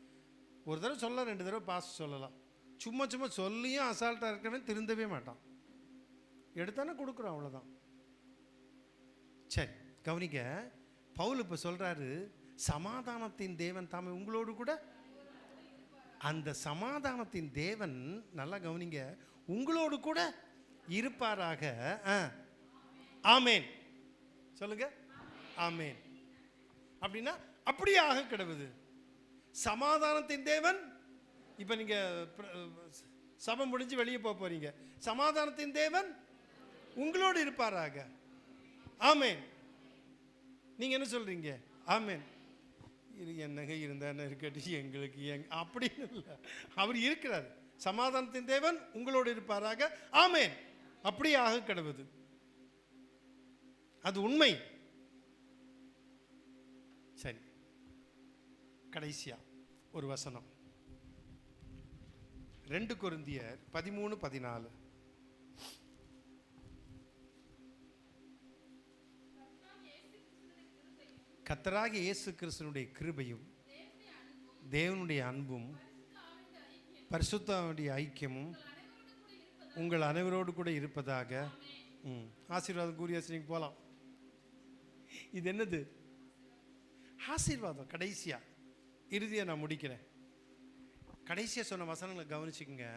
ஒரு தடவை சொல்லலாம், 2 தடவை பாஸ் சொல்லலாம். சும்மா சொல்லியும் அசால்ட்டாக இருக்கவே திருந்தவே மாட்டான். எடுத்தானே கொடுக்குறோம், அவ்வளோதான். சரி, கவனிங்க, பவுல் இப்போ சொல்கிறாரு, சமாதானத்தின் தேவன் தாமே உங்களோடு கூட. அந்த சமாதானத்தின் தேவன், நல்லா கவனிங்க, உங்களோடு கூட இருப்பாராக. ஆமேன் சொல்லுங்க. ஆமேன் அப்படின்னா அப்படியே ஆக கிடவுது. சமாதானத்தின் தேவன். இப்போ நீங்கள் சபை முடிஞ்சு வெளியே போக போறீங்க, சமாதானத்தின் தேவன் உங்களோடு இருப்பாராக. ஆமேன். நீங்க என்ன சொல்றீங்க? ஆமேன். இது என்னங்க இருந்தானே இருக்கட்டும், எங்களுக்கு அப்படின்னு இல்லை, அவர் இருக்கிறார். சமாதானத்தின் தேவன் உங்களோடு இருப்பாராக. ஆமேன். அப்படியே ஆக கிடவுது. அது உண்மை. சரி, கடைசியா ஒரு வசனம், 2 கொரிந்தியர் 13:14. கர்த்தராகிய இயேசு கிறிஸ்துவினுடைய கிருபையும் தேவனுடைய அன்பும் பரிசுத்தனுடைய ஐக்கியமும் உங்கள் அனைவரோடு கூட இருப்பதாக. ஆசீர்வாதம் கூறிய நீங்கள் போகலாம். இது என்னது? ஆசீர்வாதம். கடைசியா இறுதியை நான் முடிக்கிறேன். கடைசியாக சொன்ன வசனங்களை கவனிச்சுக்கோங்க.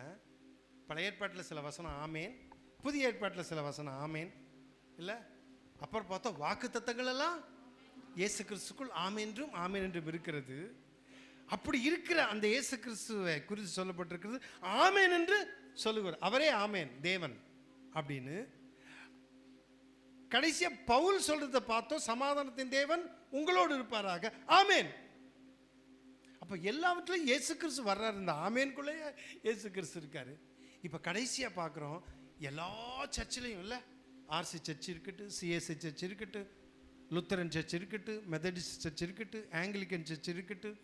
பழைய ஏற்பாட்டில் சில வசனம் ஆமேன், புதிய ஏற்பாட்டில் சில வசனம் ஆமேன் இல்லை. அப்புறம் பார்த்தா வாக்கு தத்தங்கள் எல்லாம் இயேசு கிறிஸ்துக்குள் ஆமேன்றும் ஆமேன் என்றும் இருக்கிறது. அப்படி இருக்கிற அந்த இயேசு கிறிஸ்துவை குறித்து சொல்லப்பட்டிருக்கிறது ஆமேன் என்று சொல்லுவார். அவரே ஆமேன் தேவன் அப்படின்னு. கடைசியா பவுல் சொல்றத பார்த்தோம், சமாதானத்தின் தேவன் உங்களோடு இருப்பாராக. ஆமேன். அப்ப எல்லாவற்றிலும் இயேசு கிறிஸ்து வர்றாரு. இந்த ஆமேன்குள்ளேயே இயேசு கிறிஸ்து இருக்காரு. இப்ப கடைசியா பார்க்குறோம், எல்லா சர்ச்சிலையும் இல்லை, ஆர்சி சர்ச் இருக்கட்டும், சிஎஸ்ஐ சர்ச் இருக்கட்டும், லுத்தரன் சர்ச் இருக்கட்டும், மெத்தடிஸ்ட் சர்ச் இருக்கட்டும், ஆங்கிலிக்கன் சர்ச் இருக்கட்டும்,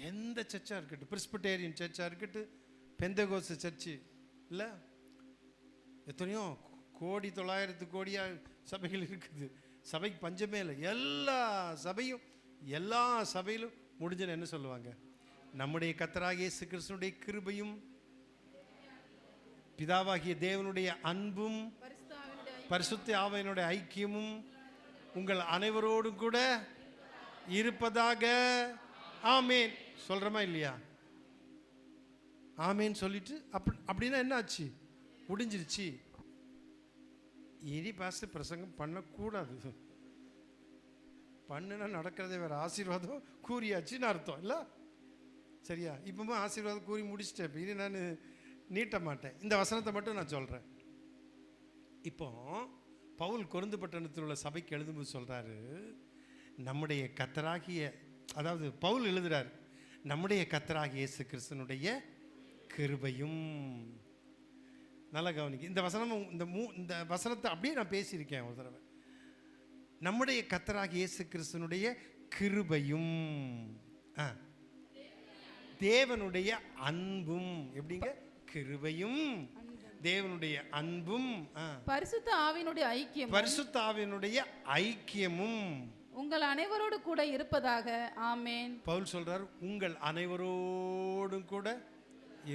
எந்த சர்ச்சாக இருக்கட்டும், பிரிஸ்பிட்டேரியன் சர்ச்சாக இருக்கட்டும், பெந்தகோஸ்து சர்ச்சு இல்லை, எத்தனையோ 1,900 கோடியா சபைகள் இருக்குது. சபைக்கு பஞ்சமே இல்லை. எல்லா சபையிலும் முடிஞ்சன்னு என்ன சொல்லுவாங்க? நம்முடைய கர்த்தராகிய இயேசு கிறிஸ்துவினுடைய கிருபையும் பிதாவாகிய தேவனுடைய அன்பும் பரிசுத்த ஆவியினுடைய ஐக்கியமும் உங்கள் அனைவரோடும் கூட இருப்பதாக. ஆமேன் சொல்றமா இல்லையா? ஆமேன் சொல்லிட்டு அப்படின்னா என்ன ஆச்சு? முடிஞ்சிருச்சு. இனி பாஸ்டர் பிரசங்கம் பண்ணக்கூடாது, பண்ணுனா நடக்கிறதே வேற. ஆசீர்வாதம் கூறியாச்சுன்னு அர்த்தம் இல்லை, சரியா? இப்போவும் ஆசீர்வாதம் கூறி முடிச்சிட்டேன். இனி நான் நீட்ட மாட்டேன். இந்த வசனத்தை மட்டும் நான் சொல்கிறேன். இப்போ பவுல் கொரிந்து பட்டணத்தில் உள்ள சபைக்கு எழுதும்போது சொல்கிறாரு, நம்முடைய கர்த்தராகிய, அதாவது பவுல் எழுதுறார், நம்முடைய கர்த்தராகிய இயேசு கிறிஸ்துவினுடைய கிருபையும். நல்லா கவனிக்க இந்த வசனமும். இந்த வசனத்தை அப்படியே நான் பேசியிருக்கேன் ஒரு தடவை. நம்முடைய கர்த்தராகிய இயேசு கிறிஸ்துவினுடைய கிருபையும், தேவனுடைய அன்பும். எப்படிங்க? கிருபையும் தேவனுடைய அன்பும் பரிசுத்த ஆவியினுடைய ஐக்கியம் பரிசுத்த ஆவியினுடைய ஐக்கியமும் உங்கள் அனைவரோடு கூட இருப்பதாக. ஆமென். பவுல் சொல்றார், உங்கள் அனைவரோடும் கூட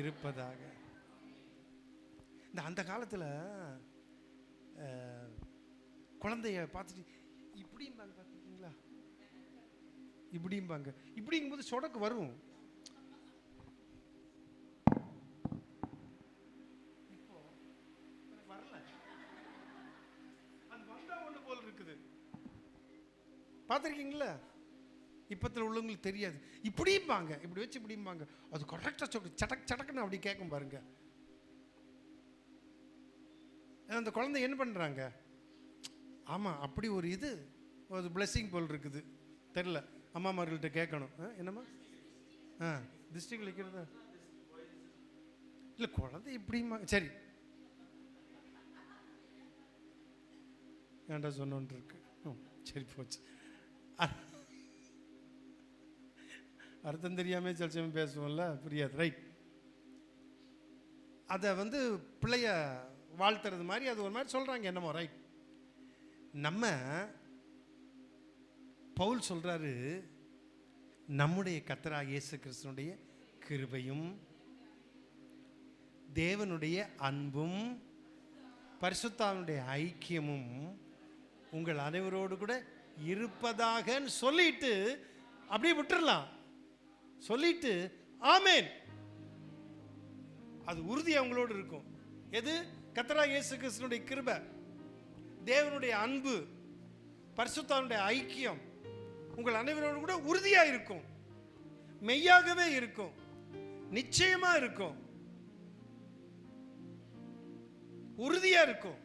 இருப்பதாக. அந்த காலத்துல குழந்தைய பார்த்துட்டு இப்படிம்பாங்க, பார்த்துருக்கீங்களா? இப்படிம்பாங்க. இப்படிங்கும்போது சொடக்கு வரும். இப்போ வரல, அது வந்தா ஒண்ணு போல் இருக்குது. பார்த்துருக்கீங்களா? இப்பத்தில் உள்ளவங்களுக்கு தெரியாது. இப்படிம்பாங்க, இப்படி வச்சு இப்படிம்பாங்க. அது கரெக்டாக சொல் சடக் சடக்குன்னு அப்படி கேட்கும் பாருங்க. அந்த குழந்தை என்ன பண்ணுறாங்க? ஆமாம், அப்படி ஒரு இது ஒரு பிளெஸ்ஸிங் போல் இருக்குது. தெரில, அம்மாமார்கள்ட்ட கேட்கணும். என்னம்மா? டிஸ்ட்ரிக்ட் வைக்கிறதா இல்லை, குழந்தை இப்படிமா. சரி, ஏன்டா சொன்னோன்னு இருக்கு. சரி போச்சு. அர்த்தம் தெரியாம சில சமயம் பேசுவோம்ல, புரியாது. ரைட். அதை பிள்ளைய வாழ்த்துறது மாதிரி அது ஒரு மாதிரி சொல்றாங்க என்னமோ. ரைட். நம்ம பவுல் சொல்றாரு, நம்முடைய கர்த்தராகிய இயேசு கிறிஸ்துவினுடைய கிருபையும் தேவனுடைய அன்பும் பரிசுத்தாவினுடைய ஐக்கியமும் உங்கள் அனைவரோடு கூட இருப்பதாக சொல்லிட்டு அப்படியே விட்டுறலாம். சொல்லிட்டு ஆமென், அது உறுதி அவங்களோடு இருக்கும். எது? கர்த்தராகிய இயேசு கிறிஸ்துவினுடைய கிருபை, தேவனுடைய அன்பு, பரிசுத்தாவினுடைய ஐக்கியம் உங்கள் அனைவரோடு கூட உறுதியா இருக்கும், மெய்யாகவே இருக்கும், நிச்சயமா இருக்கும், உறுதியா இருக்கும்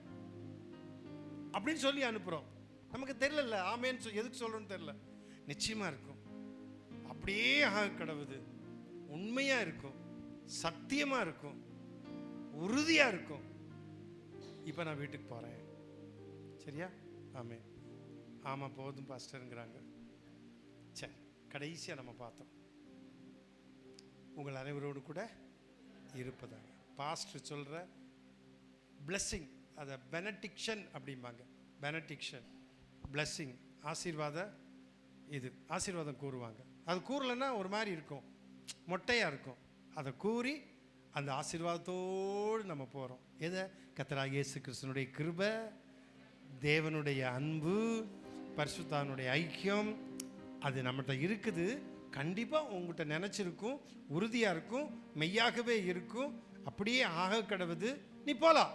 அப்படின்னு சொல்லி அனுப்புறோம். நமக்கு தெரியல ஆமேன் எதுக்கு சொல்றோம்னு தெரியல. நிச்சயமா இருக்கும், அப்படியே ஆக கடவுது, உண்மையா இருக்கும், சத்தியமா இருக்கும், உறுதியா இருக்கும். இப்ப நான் வீட்டுக்கு போறேன், சரியா? ஆமே, ஆமா போதும் பாஸ்டருங்கிறாங்க. சரி, கடைசியா நம்ம பார்த்தோம், உங்கள் அனைவரோடு கூட இருப்பதாக. பாஸ்டர் சொல்ற பிளெஸ்ஸிங், அதை பெனடிக்ஷன் அப்படிம்பாங்க. பெனடிக்ஷன், பிளெஸ்ஸிங், ஆசீர்வாத. இது ஆசீர்வாதம் கூறுவாங்க. அது கூறலைன்னா ஒரு மாதிரி இருக்கும், மொட்டையா இருக்கும். அதை கூறி அந்த ஆசீர்வாதத்தோடு நம்ம போகிறோம். எதை? கர்த்தராகிய இயேசு கிறிஸ்துவினுடைய கிருபை, தேவனுடைய அன்பு, பரிசுத்தாவினுடைய ஐக்கியம், அது நம்மகிட்ட இருக்குது. கண்டிப்பாக உங்கள்கிட்ட நினச்சிருக்கும், உறுதியாக இருக்கும், மெய்யாகவே இருக்கும், அப்படியே ஆக கடவுது, நீ போகலாம்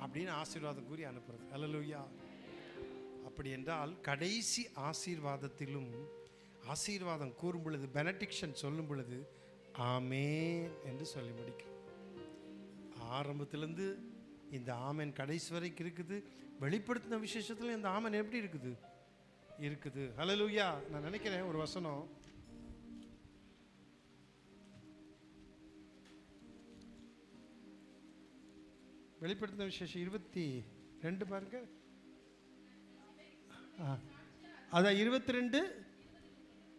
அப்படின்னு ஆசீர்வாதம் கூறி அனுப்புறது. அல்லேலூயா. அப்படி என்றால் கடைசி ஆசீர்வாதத்திலும் ஆசீர்வாதம் கூறும் பொழுது, பெனடிக்ஷன் சொல்லும் பொழுது ஆமேன் என்று சொல்லி முடிக்கும். ஆரம்பத்திலேருந்து இந்த ஆமேன் கடைசி வரைக்கும் இருக்குது. வெளிப்படுத்தின விசேஷத்துல இந்த ஆமேன் எப்படி இருக்குது? இருக்குது. ஹல்லேலூயா. நான் நினைக்கிறேன் ஒரு வசனம், வெளிப்படுத்தின விசேஷம் 22 பாருங்க. அதான் 22,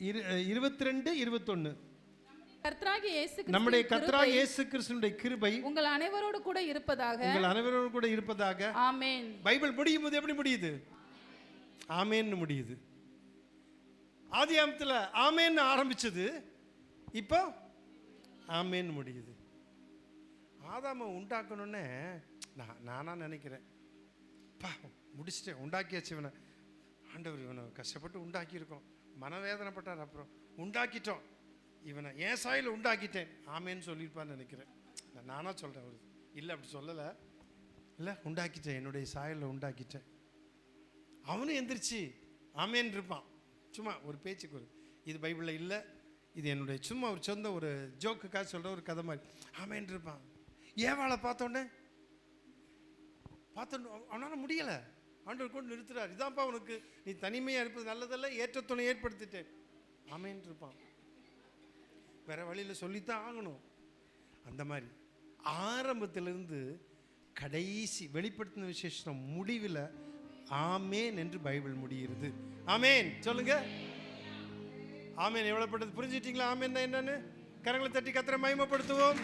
21. கர்த்தராகிய இயேசு கிறிஸ்துவின் நம்முடைய கிருபை கர்த்தராகிய இயேசு கிறிஸ்துவினுடைய கிருபை உங்கள் அனைவரோடு கூட இருப்பதாக. உங்கள் அனைவரோடு கூட இருப்பதாக. ஆமென். பைபிள் முடியும் போது எப்படி முடியுது? ஆமேன்னு முடியுது. ஆதியாகமத்தில் ஆமேன்னு ஆரம்பிச்சது, இப்போ ஆமேன்னு முடியுது. ஆதாமை உண்டாக்கணுன்னே நானா நினைக்கிறேன், பா முடிச்சுட்டேன், உண்டாக்கியாச்சு இவனை, ஆண்டவர் இவனை கஷ்டப்பட்டு உண்டாக்கியிருக்கோம், மனவேதனைப்பட்டார், அப்புறம் உண்டாக்கிட்டோம், இவனை என் சாயில் உண்டாக்கிட்டேன், ஆமேன்னு சொல்லியிருப்பான்னு நினைக்கிறேன். நானா சொல்கிறேன், ஒரு இல்லை அப்படி சொல்லலை, இல்லை உண்டாக்கிட்டேன், என்னுடைய சாயலில் உண்டாக்கிட்டேன். அவனும் எந்திரிச்சு ஆமேன்னு இருப்பான். சும்மா ஒரு பேச்சுக்கு ஒரு, இது பைபிளில் இல்லை, இது என்னுடைய சும்மா ஒரு சொந்த ஒரு ஜோக்குக்காக சொல்கிற ஒரு கதை மாதிரி ஆமேன்னு இருப்பான். ஏவாளை பார்த்தோன்னே அவனால் முடியலை, ஆண்டவர் கொண்டு நிறுத்துறார், இதான்ப்பா உனக்கு, நீ தனிமையாக இருப்பது நல்லதல்ல, ஏற்ற துணை ஏற்படுத்திட்டேன், ஆமேன்னு இருப்பான். வேற வழியில் சொல்லித்தான் ஆகணும். அந்த மாதிரி ஆரம்பத்திலிருந்து கடைசி வெளிப்படுத்தின விசேஷம் முடிவில் ஆமேன் என்று பைபிள் முடிகிறது. ஆமேன் சொல்லுங்க. ஆமென். எவ்வளவுப்பட்டது புரிஞ்சிட்டீங்களா? ஆமென் என்னன்னு கரங்களை தட்டி கர்த்தரை மகிமைப்படுத்துவோம்.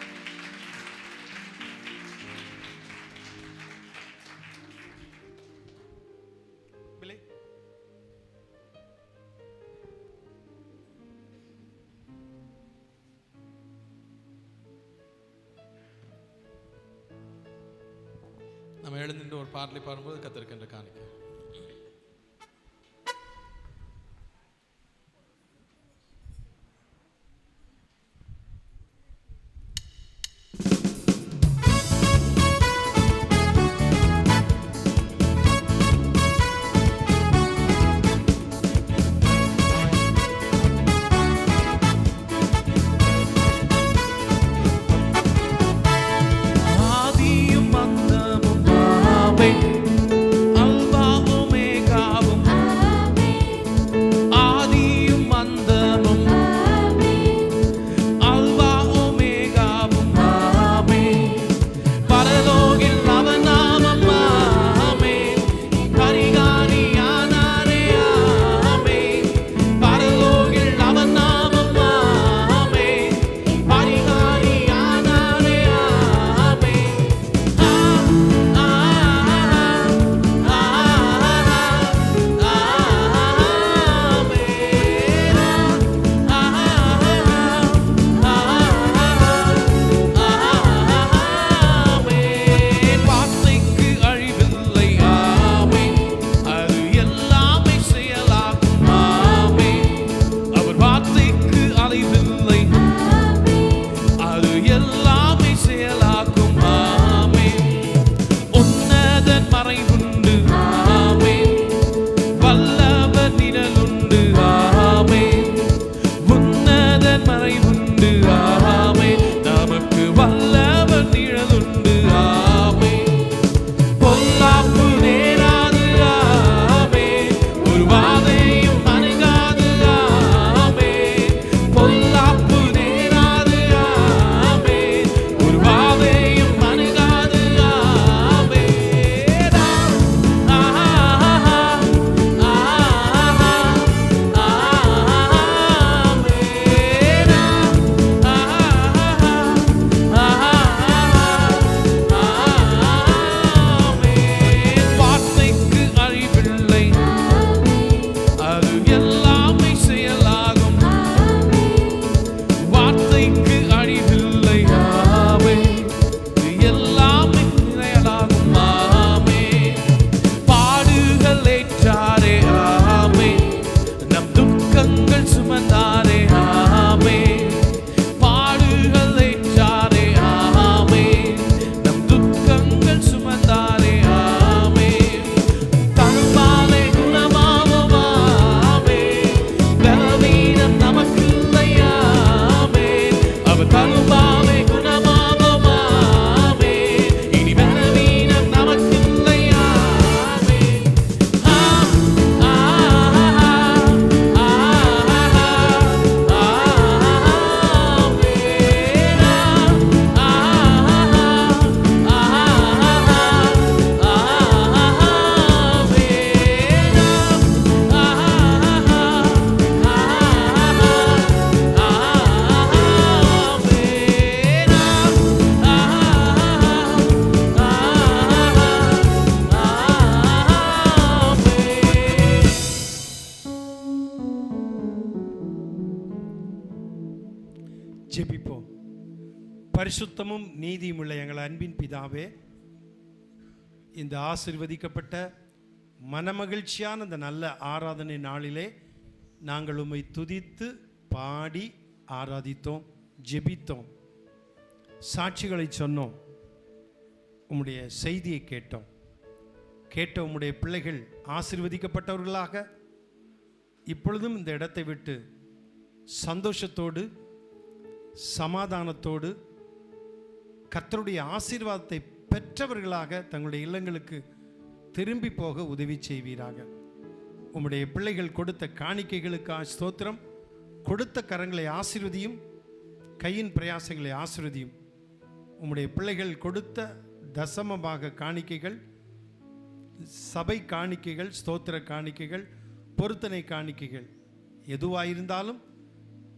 நம்ம எழுந்துட்டு ஒரு பாடலை பாடும்போது கத்திருக்கின்ற காணிக்கை. ஜெபிப்போம். பரிசுத்தமும் நீதியும் உள்ள எங்கள் அன்பின் பிதாவே, இந்த ஆசீர்வதிக்கப்பட்ட மனமகிழ்ச்சியான இந்த நல்ல ஆராதனை நாளிலே நாங்கள் உம்மை துதித்து பாடி ஆராதித்தோம், ஜெபித்தோம், சாட்சிகளை சொன்னோம், உம்முடைய செய்தியை கேட்டோம். கேட்ட உம்முடைய பிள்ளைகள் ஆசீர்வதிக்கப்பட்டவர்களாக இப்பொழுதும் இந்த இடத்தை விட்டு சந்தோஷத்தோடு சமாதானத்தோடு கர்த்தருடைய ஆசீர்வாதத்தை பெற்றவர்களாக தங்களுடைய இல்லங்களுக்கு திரும்பி போக உதவி செய்வீராக. உம்முடைய பிள்ளைகள் கொடுத்த காணிக்கைகளுக்கு ஸ்தோத்திரம். கொடுத்த கரங்களை ஆசீர்வதியும், கையின் பிரயாசங்களை ஆசீர்வதியும். உம்முடைய பிள்ளைகள் கொடுத்த தசமபாக காணிக்கைகள், சபை காணிக்கைகள், ஸ்தோத்திர காணிக்கைகள், பொருத்தனை காணிக்கைகள் எதுவாயிருந்தாலும்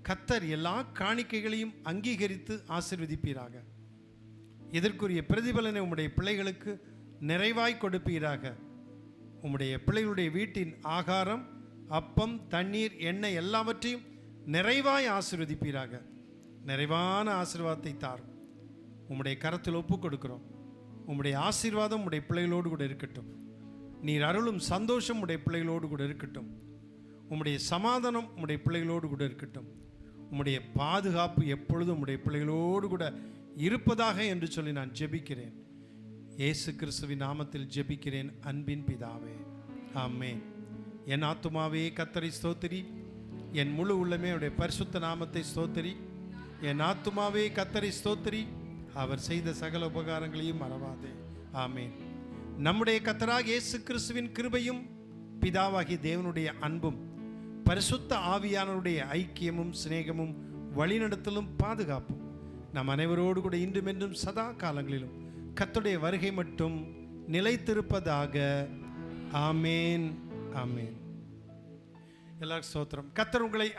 கர்த்தர் எல்லா காணிக்கைகளையும் அங்கீகரித்து ஆசீர்வதிப்பீராக. இதற்குரிய பிரதிபலனை உம்முடைய பிள்ளைகளுக்கு நிறைவாய் கொடுப்பீராக. உம்முடைய பிள்ளைகளுடைய வீட்டின் ஆகாரம், அப்பம், தண்ணீர், எண்ணெய் எல்லாவற்றையும் நிறைவாய் ஆசீர்வதிப்பீராக. நிறைவான ஆசீர்வாதத்தை தாரும். உம்முடைய கரத்தில் ஒப்பு கொடுக்கிறோம். உம்முடைய ஆசீர்வாதம் உம்முடைய பிள்ளைகளோடு கூட இருக்கட்டும். நீர் அருளும் சந்தோஷம் உம்முடைய பிள்ளைகளோடு கூட இருக்கட்டும். உம்முடைய சமாதானம் உம்முடைய பிள்ளைகளோடு கூட இருக்கட்டும். உம்முடைய பாதுகாப்பு எப்பொழுதும் உம்முடைய பிள்ளைகளோடு கூட இருப்பதாக என்று சொல்லி நான் ஜெபிக்கிறேன். இயேசு கிறிஸ்துவின் நாமத்தில் ஜெபிக்கிறேன் அன்பின் பிதாவே, ஆமென். என் ஆத்துமாவே கர்த்தரை ஸ்தோத்திரி, என் முழு உள்ளமே அவருடைய பரிசுத்த நாமத்தை ஸ்தோத்திரி. என் ஆத்துமாவே கர்த்தரை ஸ்தோத்திரி, அவர் செய்த சகல உபகாரங்களையும் மறவாதே. ஆமென். நம்முடைய கர்த்தராகிய இயேசு கிறிஸ்துவின் கிருபையும் பிதாவாகிய தேவனுடைய அன்பும் பரிசுத்த ஆவியானவருடைய ஐக்கியமும் சிநேகமும் வழிநடத்தலும் பாதுகாப்பும் நம் அனைவரோடு கூட இன்றும் என்றும் சதா காலங்களிலும் கர்த்தருடைய வருகை மட்டும் நிலைத்திருப்பதாக. ஆமேன், ஆமேன். எல்லாரும் ஸ்தோத்திரம். கர்த்தர் உங்களை